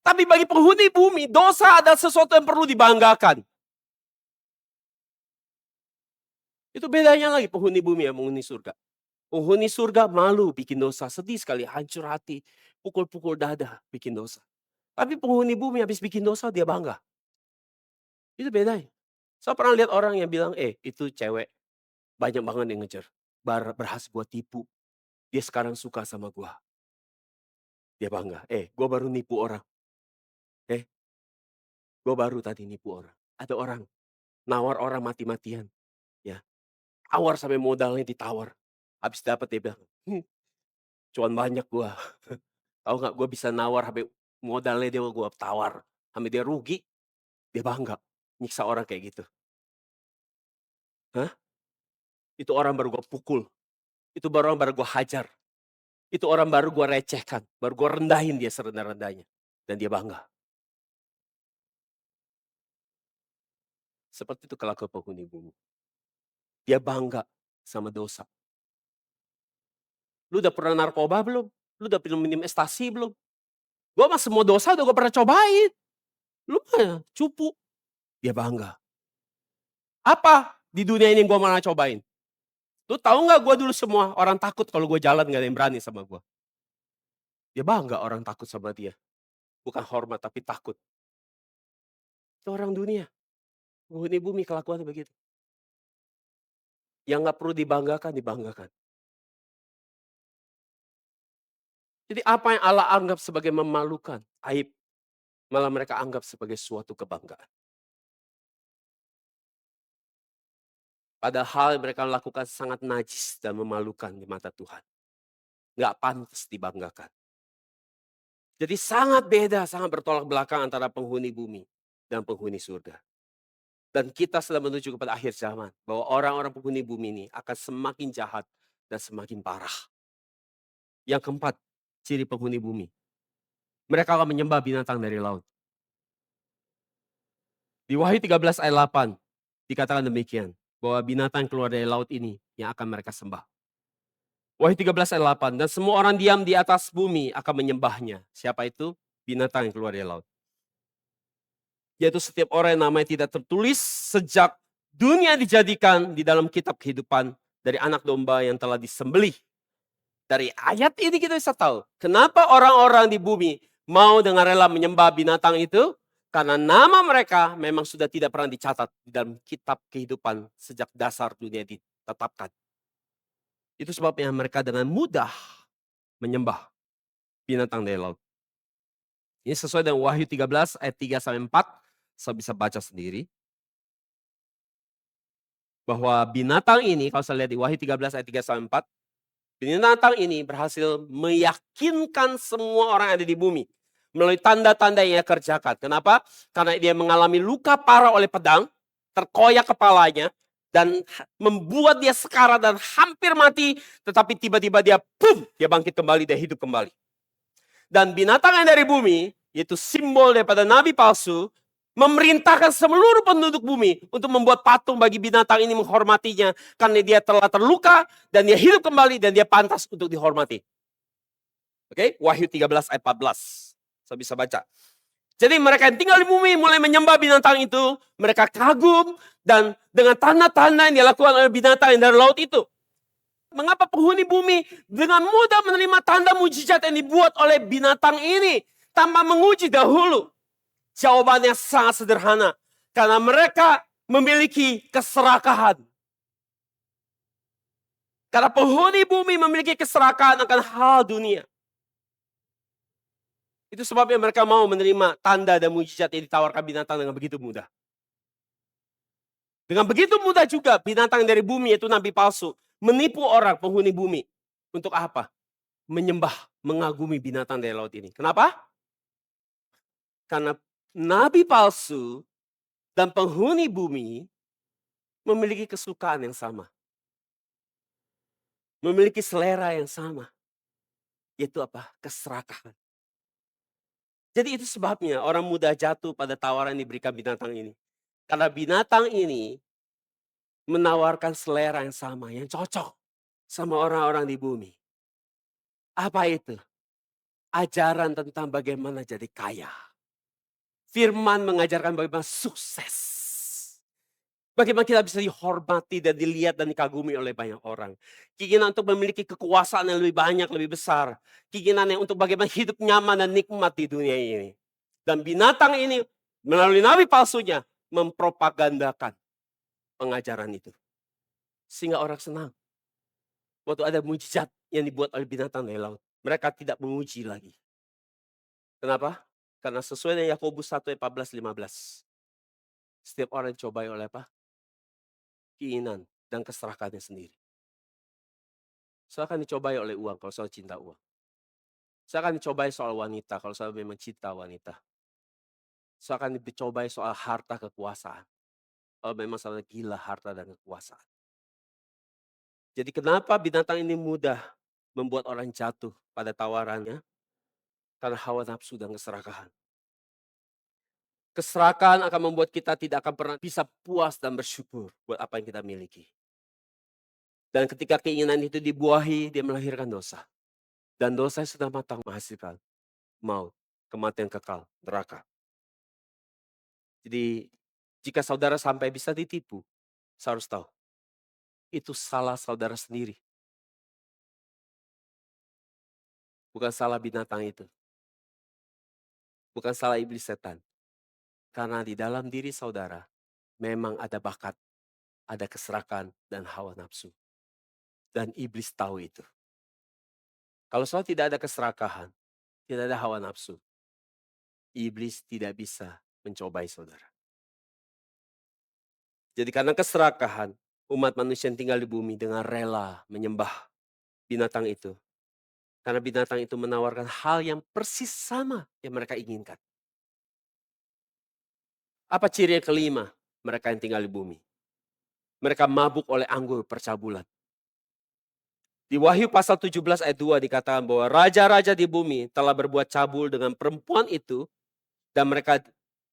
Tapi bagi penghuni bumi, dosa adalah sesuatu yang perlu dibanggakan. Itu bedanya lagi penghuni bumi dan penghuni surga. Penghuni surga malu bikin dosa, sedih sekali, hancur hati, pukul-pukul dada bikin dosa. Tapi penghuni bumi habis bikin dosa dia bangga. Itu bedanya. Saya pernah lihat orang yang bilang, itu cewek banyak banget yang ngejar. Berhasil gua tipu. Dia sekarang suka sama gua. Dia bangga. Gua baru nipu orang. Gua baru tadi nipu orang. Ada orang nawar orang mati-matian. Ya, tawar sampai modalnya ditawar. Habis dapat dia bilang, cuan banyak gua. Tahu nggak, gua bisa nawar sampai modalnya dia gua tawar. Sampai dia rugi, dia bangga. Nyiksa orang kayak gitu. Hah? Itu orang baru gua pukul. Itu orang baru gua hajar. Itu orang baru gua recehkan. Baru gua rendahin dia serendah-rendahnya. Dan dia bangga. Seperti itu kelakuan penghuni bumi. Dia bangga sama dosa. Lu udah pernah narkoba belum? Lu udah pernah minum ekstasi belum? Gua mah semua dosa udah gua pernah cobain. Lu mah cupu. Dia bangga. Apa di dunia ini yang gua pernah cobain? Lu tahu nggak gua dulu semua orang takut kalau gua jalan nggak ada yang berani sama gua. Dia bangga orang takut sama dia. Bukan hormat tapi takut. Itu orang dunia. Penghuni bumi kelakuannya begitu. Yang nggak perlu dibanggakan, dibanggakan. Jadi apa yang Allah anggap sebagai memalukan, aib, malah mereka anggap sebagai suatu kebanggaan. Padahal yang mereka lakukan sangat najis dan memalukan di mata Tuhan. Nggak pantas dibanggakan. Jadi sangat beda, sangat bertolak belakang antara penghuni bumi dan penghuni surga. Dan kita sedang menuju kepada akhir zaman. Bahwa orang-orang penghuni bumi ini akan semakin jahat dan semakin parah. Yang keempat, ciri penghuni bumi. Mereka akan menyembah binatang dari laut. Di Wahyu 13 ayat 8 dikatakan demikian. Bahwa binatang keluar dari laut ini yang akan mereka sembah. Wahyu 13 ayat 8. Dan semua orang diam di atas bumi akan menyembahnya. Siapa itu? binatang yang keluar dari laut. Yaitu setiap orang yang namanya tidak tertulis sejak dunia dijadikan di dalam kitab kehidupan dari anak domba yang telah disembelih. Dari ayat ini kita bisa tahu kenapa orang-orang di bumi mau dengan rela menyembah binatang itu. Karena nama mereka memang sudah tidak pernah dicatat di dalam kitab kehidupan sejak dasar dunia ditetapkan. Itu sebabnya mereka dengan mudah menyembah binatang dari laut. Ini sesuai dengan Wahyu 13 ayat 3-4. Saya bisa baca sendiri. Bahwa binatang ini, kalau saya lihat di Wahyu 13 ayat 3-4. Binatang ini berhasil meyakinkan semua orang yang ada di bumi. Melalui tanda-tanda yang ia kerjakan. Kenapa? Karena dia mengalami luka parah oleh pedang. Terkoyak kepalanya. Dan membuat dia sekarat dan hampir mati. Tetapi tiba-tiba dia bangkit kembali, dia hidup kembali. Dan binatang yang dari bumi, yaitu simbol daripada nabi palsu, memerintahkan seluruh penduduk bumi untuk membuat patung bagi binatang ini menghormatinya. Karena dia telah terluka dan dia hidup kembali dan dia pantas untuk dihormati. Oke, Wahyu 13 ayat 14. Saya bisa baca. Jadi mereka yang tinggal di bumi mulai menyembah binatang itu. Mereka kagum dan dengan tanda-tanda yang dilakukan oleh binatang yang dari laut itu. Mengapa penghuni bumi dengan mudah menerima tanda mujizat yang dibuat oleh binatang ini tanpa menguji dahulu? Jawabannya sangat sederhana. Karena mereka memiliki keserakahan. Karena penghuni bumi memiliki keserakahan akan hal dunia. Itu sebabnya mereka mau menerima tanda dan mujizat yang ditawarkan binatang dengan begitu mudah. Dengan begitu mudah juga binatang dari bumi yaitu nabi palsu menipu orang penghuni bumi. Untuk apa? Menyembah, mengagumi binatang dari laut ini. Kenapa? Karena nabi palsu dan penghuni bumi memiliki kesukaan yang sama. Memiliki selera yang sama. Yaitu apa? Keserakahan. Jadi itu sebabnya orang mudah jatuh pada tawaran yang diberikan binatang ini. Karena binatang ini menawarkan selera yang sama, yang cocok sama orang-orang di bumi. Apa itu? Ajaran tentang bagaimana jadi kaya. Firman mengajarkan bagaimana sukses. Bagaimana kita bisa dihormati dan dilihat dan dikagumi oleh banyak orang. Keinginan untuk memiliki kekuasaan yang lebih banyak, lebih besar. Keinginannya untuk bagaimana hidup nyaman dan nikmat di dunia ini. Dan binatang ini melalui nabi palsunya mempropagandakan pengajaran itu. Sehingga orang senang. Waktu ada mujizat yang dibuat oleh binatang dari laut. Mereka tidak menguji lagi. Kenapa? Karena sesuai dengan Yakobus 1 ayat 14-15. Setiap orang dicobai oleh apa? Keinginan dan keserakahannya sendiri. Saya akan dicobai oleh uang kalau saya cinta uang. Saya akan dicobai soal wanita kalau saya memang cinta wanita. Saya akan dicobai soal harta kekuasaan. Kalau memang saya gila harta dan kekuasaan. Jadi kenapa binatang ini mudah membuat orang jatuh pada tawarannya? Karena hawa nafsu dan keserakahan. Keserakahan akan membuat kita tidak akan pernah bisa puas dan bersyukur buat apa yang kita miliki. Dan ketika keinginan itu dibuahi, dia melahirkan dosa. Dan dosa yang sudah matang menghasilkan maut, kematian kekal, neraka. Jadi jika saudara sampai bisa ditipu, saya harus tahu. Itu salah saudara sendiri. Bukan salah binatang itu. Bukan salah iblis setan. Karena di dalam diri saudara memang ada bakat, ada keserakahan dan hawa nafsu. Dan iblis tahu itu. Kalau soal tidak ada keserakahan, tidak ada hawa nafsu, iblis tidak bisa mencobai saudara. Jadi karena keserakahan, umat manusia yang tinggal di bumi dengan rela menyembah binatang itu. Karena binatang itu menawarkan hal yang persis sama yang mereka inginkan. Apa ciri yang kelima mereka yang tinggal di bumi? Mereka mabuk oleh anggur percabulan. Di Wahyu pasal 17 ayat 2 dikatakan bahwa raja-raja di bumi telah berbuat cabul dengan perempuan itu. Dan mereka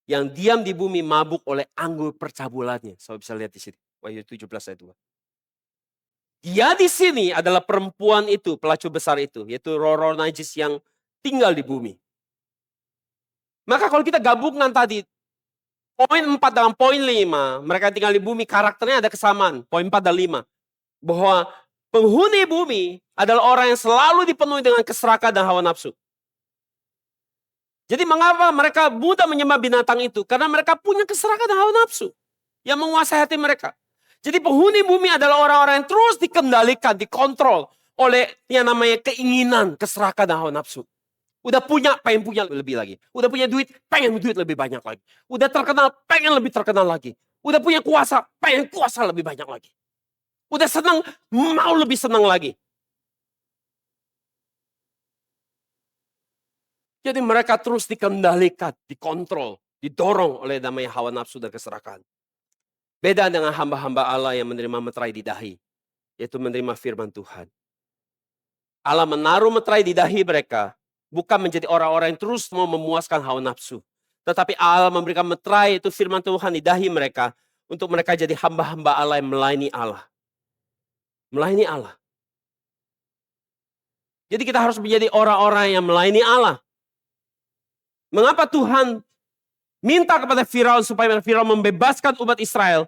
yang diam di bumi mabuk oleh anggur percabulannya. Saya bisa lihat di sini. Wahyu 17 ayat 2. Dia di sini adalah perempuan itu, pelacur besar itu. Yaitu roh-roh najis yang tinggal di bumi. Maka kalau kita gabungkan tadi, poin 4 dengan poin 5, mereka tinggal di bumi, karakternya ada kesamaan. Poin 4 dan 5. Bahwa penghuni bumi adalah orang yang selalu dipenuhi dengan keserakahan dan hawa nafsu. Jadi mengapa mereka mudah menyembah binatang itu? Karena mereka punya keserakahan dan hawa nafsu yang menguasai hati mereka. Jadi penghuni bumi adalah orang-orang yang terus dikendalikan, dikontrol oleh yang namanya keinginan, keserakahan dan hawa nafsu. Udah punya, pengen punya lebih lagi. Udah punya duit, pengen duit lebih banyak lagi. Udah terkenal, pengen lebih terkenal lagi. Udah punya kuasa, pengen kuasa lebih banyak lagi. Udah senang, mau lebih senang lagi. Jadi mereka terus dikendalikan, dikontrol, didorong oleh namanya hawa nafsu dan keserakahan. Beda dengan hamba-hamba Allah yang menerima meterai di dahi, yaitu menerima firman Tuhan. Allah menaruh meterai di dahi mereka, bukan menjadi orang-orang yang terus mau memuaskan hawa nafsu. Tetapi Allah memberikan meterai, itu firman Tuhan di dahi mereka, untuk mereka jadi hamba-hamba Allah yang melayani Allah. Melayani Allah. Jadi kita harus menjadi orang-orang yang melayani Allah. Mengapa Tuhan minta kepada Firaun supaya Firaun membebaskan umat Israel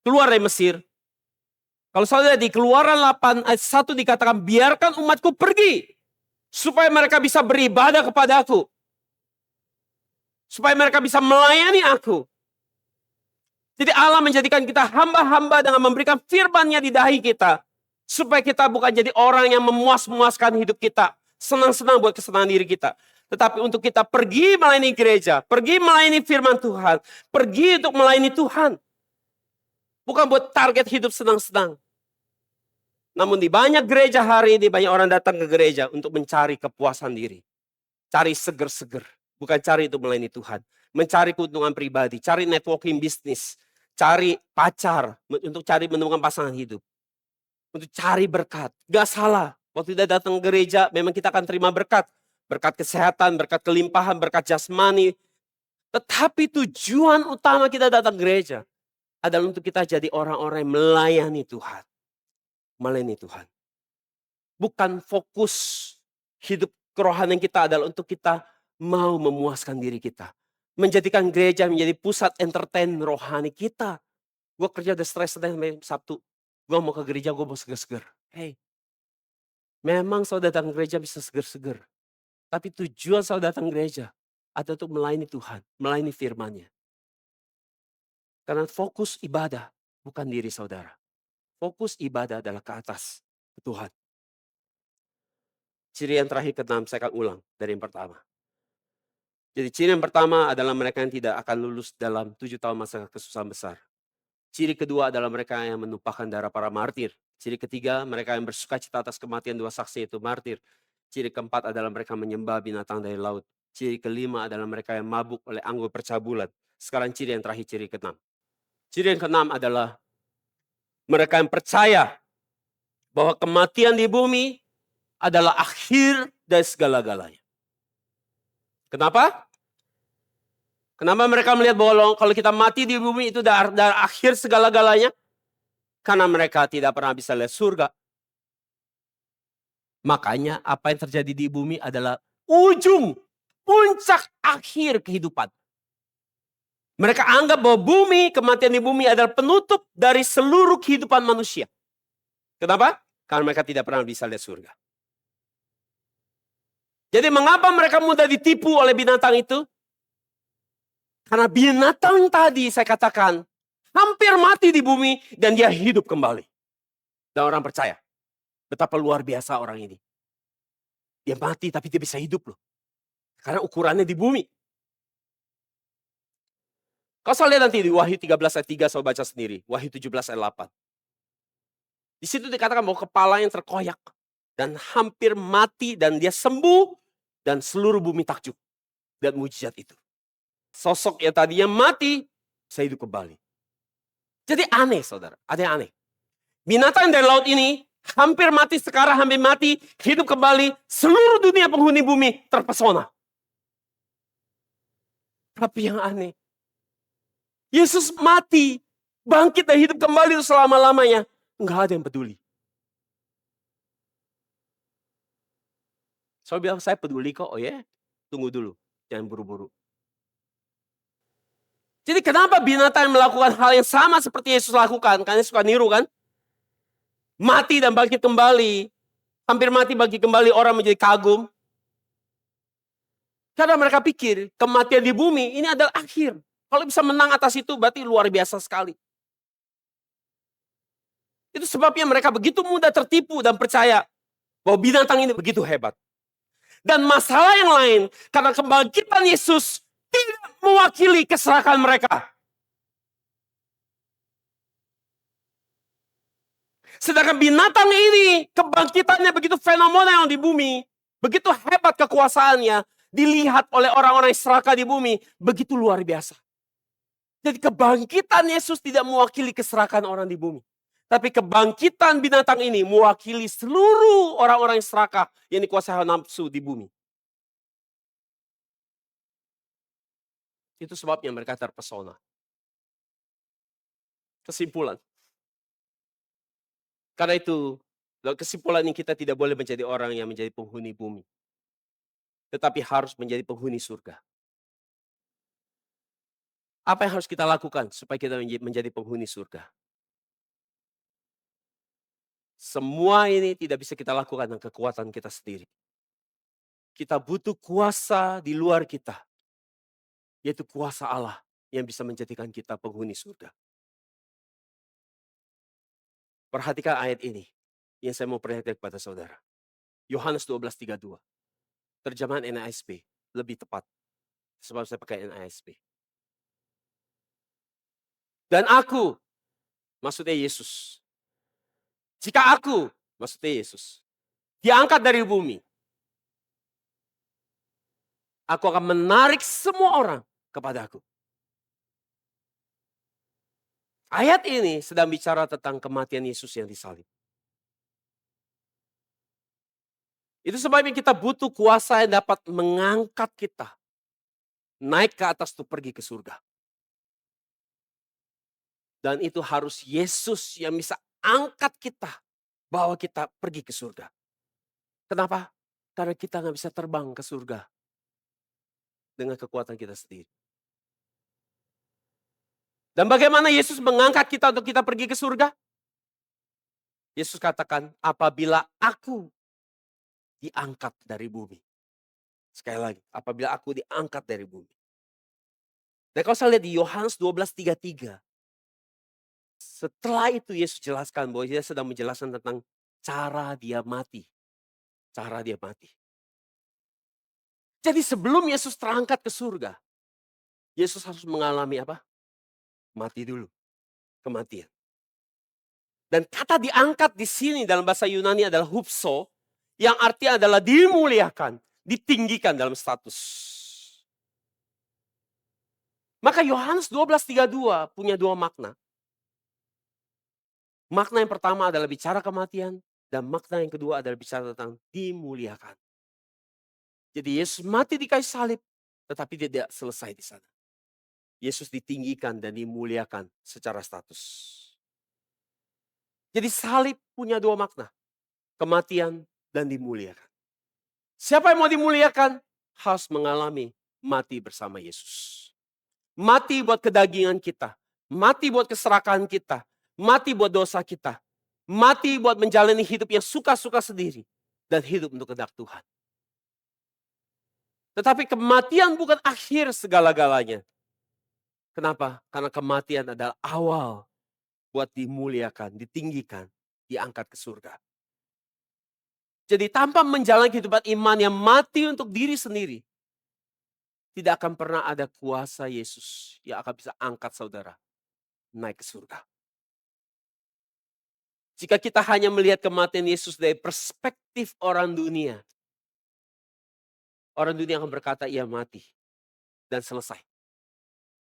keluar dari Mesir? Kalau saudara di Keluaran 8 ayat 1 dikatakan, biarkan umatku pergi supaya mereka bisa beribadah kepada aku. Supaya mereka bisa melayani aku. Jadi Allah menjadikan kita hamba-hamba dengan memberikan firman-Nya di dahi kita. Supaya kita bukan jadi orang yang memuaskan hidup kita. Senang-senang buat kesenangan diri kita. Tetapi untuk kita pergi melayani gereja. Pergi melayani firman Tuhan. Pergi untuk melayani Tuhan. Bukan buat target hidup senang-senang. Namun di banyak gereja hari ini, banyak orang datang ke gereja untuk mencari kepuasan diri. Cari seger-seger. Bukan cari untuk melayani Tuhan. Mencari keuntungan pribadi. Cari networking bisnis. Cari pacar. Untuk cari menemukan pasangan hidup. Untuk cari berkat. Gak salah. Waktu kita datang ke gereja, memang kita akan terima berkat. Berkat kesehatan, berkat kelimpahan, berkat jasmani. Tetapi tujuan utama kita datang ke gereja adalah untuk kita jadi orang-orang yang melayani Tuhan. Melayani Tuhan. Bukan fokus hidup kerohanian kita adalah untuk kita mau memuaskan diri kita. Menjadikan gereja menjadi pusat entertain rohani kita. Gue kerja udah stres sampai Sabtu. Gue mau ke gereja, gue mau seger-seger. Hey, memang saudara datang ke gereja bisa seger-seger. Tapi tujuan saudara datang ke gereja adalah untuk melayani Tuhan. Melayani firman-Nya. Karena fokus ibadah bukan diri saudara. Fokus ibadah adalah ke atas, ke Tuhan. Ciri yang terakhir ke-6, saya akan ulang dari yang pertama. Jadi ciri yang pertama adalah mereka yang tidak akan lulus dalam 7 tahun masa kesusahan besar. Ciri kedua adalah mereka yang menumpahkan darah para martir. Ciri ketiga, mereka yang bersuka cita atas kematian 2 saksi itu martir. Ciri keempat adalah mereka menyembah binatang dari laut. Ciri kelima adalah mereka yang mabuk oleh anggur percabulan. Sekarang ciri yang terakhir, ciri ke-6. Ciri yang ke-6 adalah mereka yang percaya bahwa kematian di bumi adalah akhir dari segala-galanya. Kenapa? Kenapa mereka melihat bahwa kalau kita mati di bumi itu dari akhir segala-galanya? Karena mereka tidak pernah bisa lihat surga. Makanya apa yang terjadi di bumi adalah ujung, puncak akhir kehidupan. Mereka anggap bahwa bumi, kematian di bumi adalah penutup dari seluruh kehidupan manusia. Kenapa? Karena mereka tidak pernah bisa lihat surga. Jadi mengapa mereka mudah ditipu oleh binatang itu? Karena binatang tadi saya katakan hampir mati di bumi dan dia hidup kembali. Dan orang percaya betapa luar biasa orang ini. Dia mati tapi dia bisa hidup loh. Karena ukurannya di bumi. Kalau saya lihat nanti di Wahyu 13 ayat 3 saya baca sendiri. Wahyu 17 ayat 8. Di situ dikatakan bahwa kepala yang terkoyak. Dan hampir mati dan dia sembuh. Dan seluruh bumi takjub. Dan mujizat itu. Sosok yang tadinya mati, saya hidup kembali. Jadi aneh saudara, ada yang aneh. Binatang dari laut ini hampir mati sekarang, hampir mati, hidup kembali. Seluruh dunia penghuni bumi terpesona. Tapi yang aneh, Yesus mati, bangkit dan hidup kembali itu selama-lamanya. Enggak ada yang peduli. Saya bilang, saya peduli kok, oh ya, tunggu dulu, jangan buru-buru. Jadi kenapa binatang melakukan hal yang sama seperti Yesus lakukan? Karena suka niru kan? Mati dan bangkit kembali. Hampir mati bangkit kembali, orang menjadi kagum. Karena mereka pikir kematian di bumi ini adalah akhir. Kalau bisa menang atas itu berarti luar biasa sekali. Itu sebabnya mereka begitu mudah tertipu dan percaya bahwa binatang ini begitu hebat. Dan masalah yang lain, karena kebangkitan Yesus tidak mewakili keserakan mereka. Sedangkan binatang ini, kebangkitannya begitu fenomenal di bumi, begitu hebat kekuasaannya, dilihat oleh orang-orang yang serakah di bumi, begitu luar biasa. Jadi kebangkitan Yesus tidak mewakili keserakan orang di bumi. Tapi kebangkitan binatang ini mewakili seluruh orang-orang yang serakah yang dikuasai nafsu di bumi. Itu sebabnya mereka terpesona. Kesimpulan. Karena itu, kesimpulan ini kita tidak boleh menjadi orang yang menjadi penghuni bumi. Tetapi harus menjadi penghuni surga. Apa yang harus kita lakukan supaya kita menjadi penghuni surga? Semua ini tidak bisa kita lakukan dengan kekuatan kita sendiri. Kita butuh kuasa di luar kita. Yaitu kuasa Allah yang bisa menjadikan kita penghuni surga. Perhatikan ayat ini yang saya mau perhatikan kepada saudara. Yohanes 12:32. Terjemahan NASB lebih tepat. Sebab saya pakai NASB. Dan aku, maksudnya Yesus. Jika aku, maksudnya Yesus, diangkat dari bumi, aku akan menarik semua orang kepada aku. Ayat ini sedang bicara tentang kematian Yesus yang disalib. Itu sebabnya kita butuh kuasa yang dapat mengangkat kita. Naik ke atas untuk pergi ke surga. Dan itu harus Yesus yang bisa angkat kita. Bawa kita pergi ke surga. Kenapa? Karena kita nggak bisa terbang ke surga. Dengan kekuatan kita sendiri. Dan bagaimana Yesus mengangkat kita untuk kita pergi ke surga? Yesus katakan, apabila aku diangkat dari bumi. Sekali lagi, apabila aku diangkat dari bumi. Dan kalau saya lihat di Yohanes 12:33. Setelah itu Yesus jelaskan bahwa dia sedang menjelaskan tentang cara dia mati. Cara dia mati. Jadi sebelum Yesus terangkat ke surga, Yesus harus mengalami apa? Mati dulu. Kematian. Dan kata diangkat di sini dalam bahasa Yunani adalah hupso, yang artinya adalah dimuliakan, ditinggikan dalam status. Maka Yohanes 12:32 punya dua makna. Makna yang pertama adalah bicara kematian, dan makna yang kedua adalah bicara tentang dimuliakan. Jadi Yesus mati di kayu salib, tetapi dia tidak selesai di sana. Yesus ditinggikan dan dimuliakan secara status. Jadi salib punya dua makna. Kematian dan dimuliakan. Siapa yang mau dimuliakan? Harus mengalami mati bersama Yesus. Mati buat kedagingan kita. Mati buat keserakahan kita. Mati buat dosa kita. Mati buat menjalani hidup yang suka-suka sendiri. Dan hidup untuk kehendak Tuhan. Tetapi kematian bukan akhir segala-galanya. Kenapa? Karena kematian adalah awal buat dimuliakan, ditinggikan, diangkat ke surga. Jadi tanpa menjalani kehidupan iman yang mati untuk diri sendiri, tidak akan pernah ada kuasa Yesus yang akan bisa angkat saudara naik ke surga. Jika kita hanya melihat kematian Yesus dari perspektif orang dunia akan berkata ia mati dan selesai.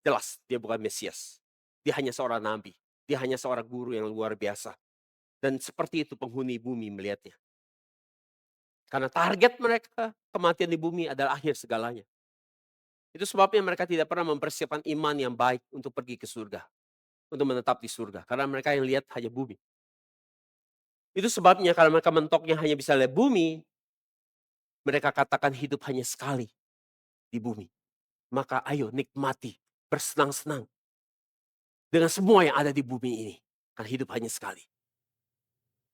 Jelas dia bukan Mesias. Dia hanya seorang nabi. Dia hanya seorang guru yang luar biasa. Dan seperti itu penghuni bumi melihatnya. Karena target mereka kematian di bumi adalah akhir segalanya. Itu sebabnya mereka tidak pernah mempersiapkan iman yang baik untuk pergi ke surga. Untuk menetap di surga. Karena mereka yang lihat hanya bumi. Itu sebabnya kalau mereka mentoknya hanya bisa lihat bumi, mereka katakan hidup hanya sekali di bumi. Maka ayo nikmati bersenang-senang dengan semua yang ada di bumi ini. Karena hidup hanya sekali.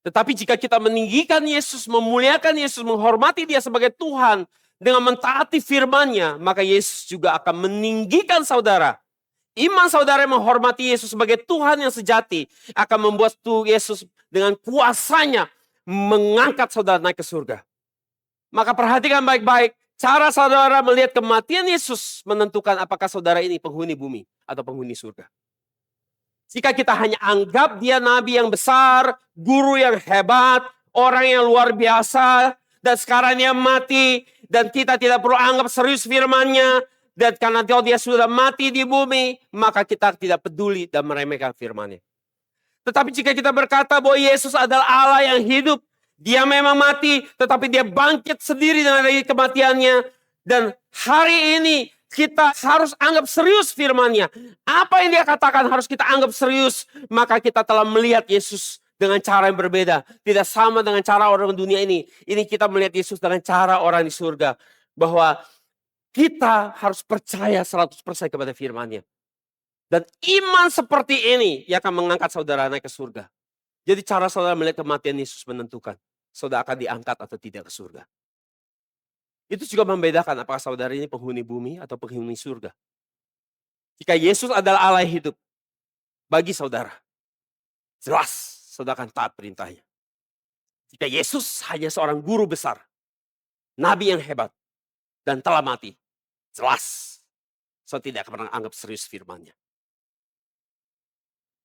Tetapi jika kita meninggikan Yesus, memuliakan Yesus, menghormati Dia sebagai Tuhan, dengan mentaati firman-Nya, maka Yesus juga akan meninggikan saudara. Iman saudara yang menghormati Yesus sebagai Tuhan yang sejati akan membuat Yesus dengan kuasanya mengangkat saudara naik ke surga. Maka perhatikan baik-baik, cara saudara melihat kematian Yesus menentukan apakah saudara ini penghuni bumi atau penghuni surga. Jika kita hanya anggap dia nabi yang besar, guru yang hebat, orang yang luar biasa, dan sekarang dia mati, dan kita tidak perlu anggap serius firman-Nya, dan karena dia sudah mati di bumi, maka kita tidak peduli dan meremehkan firman-Nya. Tetapi jika kita berkata bahwa Yesus adalah Allah yang hidup, dia memang mati, tetapi dia bangkit sendiri dari kematiannya, dan hari ini kita harus anggap serius firman-Nya. Apa yang dia katakan harus kita anggap serius. Maka kita telah melihat Yesus dengan cara yang berbeda. Tidak sama dengan cara orang dunia ini. Ini kita melihat Yesus dengan cara orang di surga. Bahwa kita harus percaya 100% kepada firman-Nya. Dan iman seperti ini yang akan mengangkat saudara naik ke surga. Jadi cara saudara melihat kematian Yesus menentukan saudara akan diangkat atau tidak ke surga. Itu juga membedakan apakah saudara ini penghuni bumi atau penghuni surga. Jika Yesus adalah Allah yang hidup bagi saudara, jelas saudara akan taat perintahnya. Jika Yesus hanya seorang guru besar, nabi yang hebat, dan telah mati, jelas saudara tidak akan pernah anggap serius firman-Nya.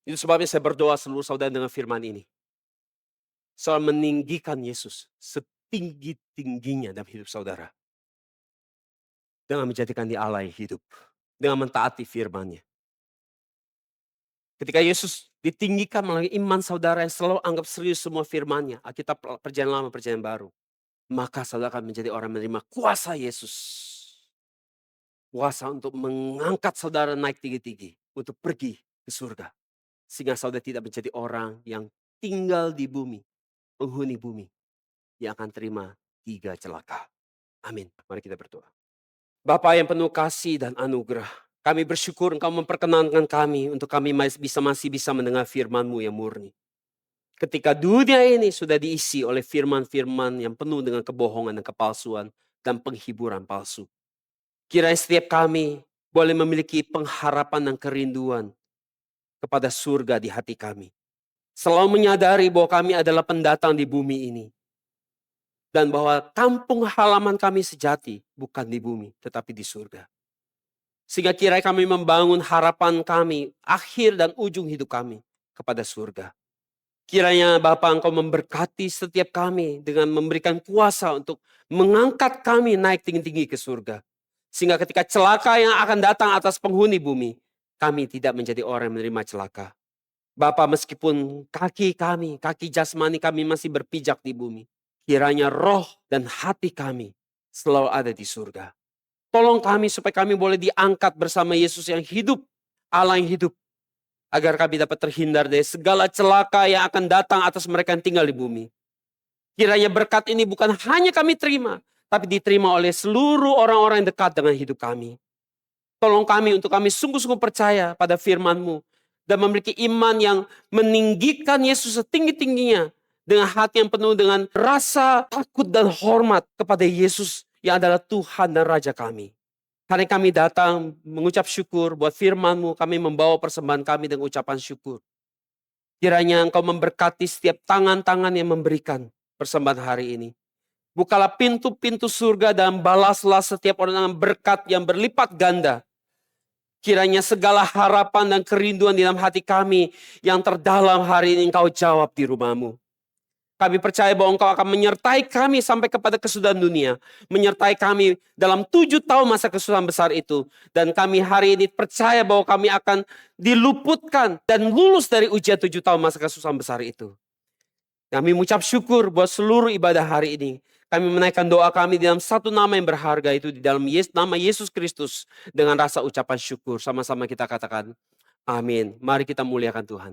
Itu sebabnya saya berdoa seluruh saudara dengan firman ini. Saudara meninggikan Yesus setinggi-tingginya dalam hidup saudara. Dengan menjadikan dia Allah yang hidup. Dengan mentaati firman-Nya. Ketika Yesus ditinggikan melalui iman saudara yang selalu anggap serius semua firman-Nya. Alkitab perjanjian lama, perjanjian baru. Maka saudara akan menjadi orang menerima kuasa Yesus. Kuasa untuk mengangkat saudara naik tinggi-tinggi. Untuk pergi ke surga. Sehingga saudara tidak menjadi orang yang tinggal di bumi. Penghuni bumi. Yang akan terima 3 celaka. Amin. Mari kita berdoa. Bapa yang penuh kasih dan anugerah. Kami bersyukur Engkau memperkenankan kami untuk kami masih bisa mendengar firman-Mu yang murni. Ketika dunia ini sudah diisi oleh firman-firman yang penuh dengan kebohongan dan kepalsuan dan penghiburan palsu. Kiranya setiap kami boleh memiliki pengharapan dan kerinduan kepada surga di hati kami. Selalu menyadari bahwa kami adalah pendatang di bumi ini. Dan bahwa kampung halaman kami sejati bukan di bumi tetapi di surga. Sehingga kiranya kami membangun harapan kami, akhir dan ujung hidup kami kepada surga. Kiranya Bapa Engkau memberkati setiap kami dengan memberikan kuasa untuk mengangkat kami naik tinggi-tinggi ke surga. Sehingga ketika celaka yang akan datang atas penghuni bumi, kami tidak menjadi orang yang menerima celaka. Bapa, meskipun kaki kami, kaki jasmani kami masih berpijak di bumi, kiranya roh dan hati kami selalu ada di surga. Tolong kami supaya kami boleh diangkat bersama Yesus yang hidup, Allah yang hidup. Agar kami dapat terhindar dari segala celaka yang akan datang atas mereka yang tinggal di bumi. Kiranya berkat ini bukan hanya kami terima, tapi diterima oleh seluruh orang-orang yang dekat dengan hidup kami. Tolong kami untuk kami sungguh-sungguh percaya pada firman-Mu. Dan memiliki iman yang meninggikan Yesus setinggi-tingginya. Dengan hati yang penuh dengan rasa takut dan hormat kepada Yesus yang adalah Tuhan dan Raja kami. Hari kami datang mengucap syukur buat firman-Mu, kami membawa persembahan kami dengan ucapan syukur. Kiranya Engkau memberkati setiap tangan-tangan yang memberikan persembahan hari ini. Bukalah pintu-pintu surga dan balaslah setiap orang dengan berkat yang berlipat ganda. Kiranya segala harapan dan kerinduan di dalam hati kami yang terdalam hari ini Engkau jawab di rumah-Mu. Kami percaya bahwa Engkau akan menyertai kami sampai kepada kesudahan dunia. Menyertai kami dalam 7 tahun masa kesusahan besar itu. Dan kami hari ini percaya bahwa kami akan diluputkan dan lulus dari ujian 7 tahun masa kesusahan besar itu. Kami mengucap syukur buat seluruh ibadah hari ini. Kami menaikkan doa kami dalam satu nama yang berharga itu. Di dalam nama Yesus Kristus. Dengan rasa ucapan syukur. Sama-sama kita katakan amin. Mari kita muliakan Tuhan.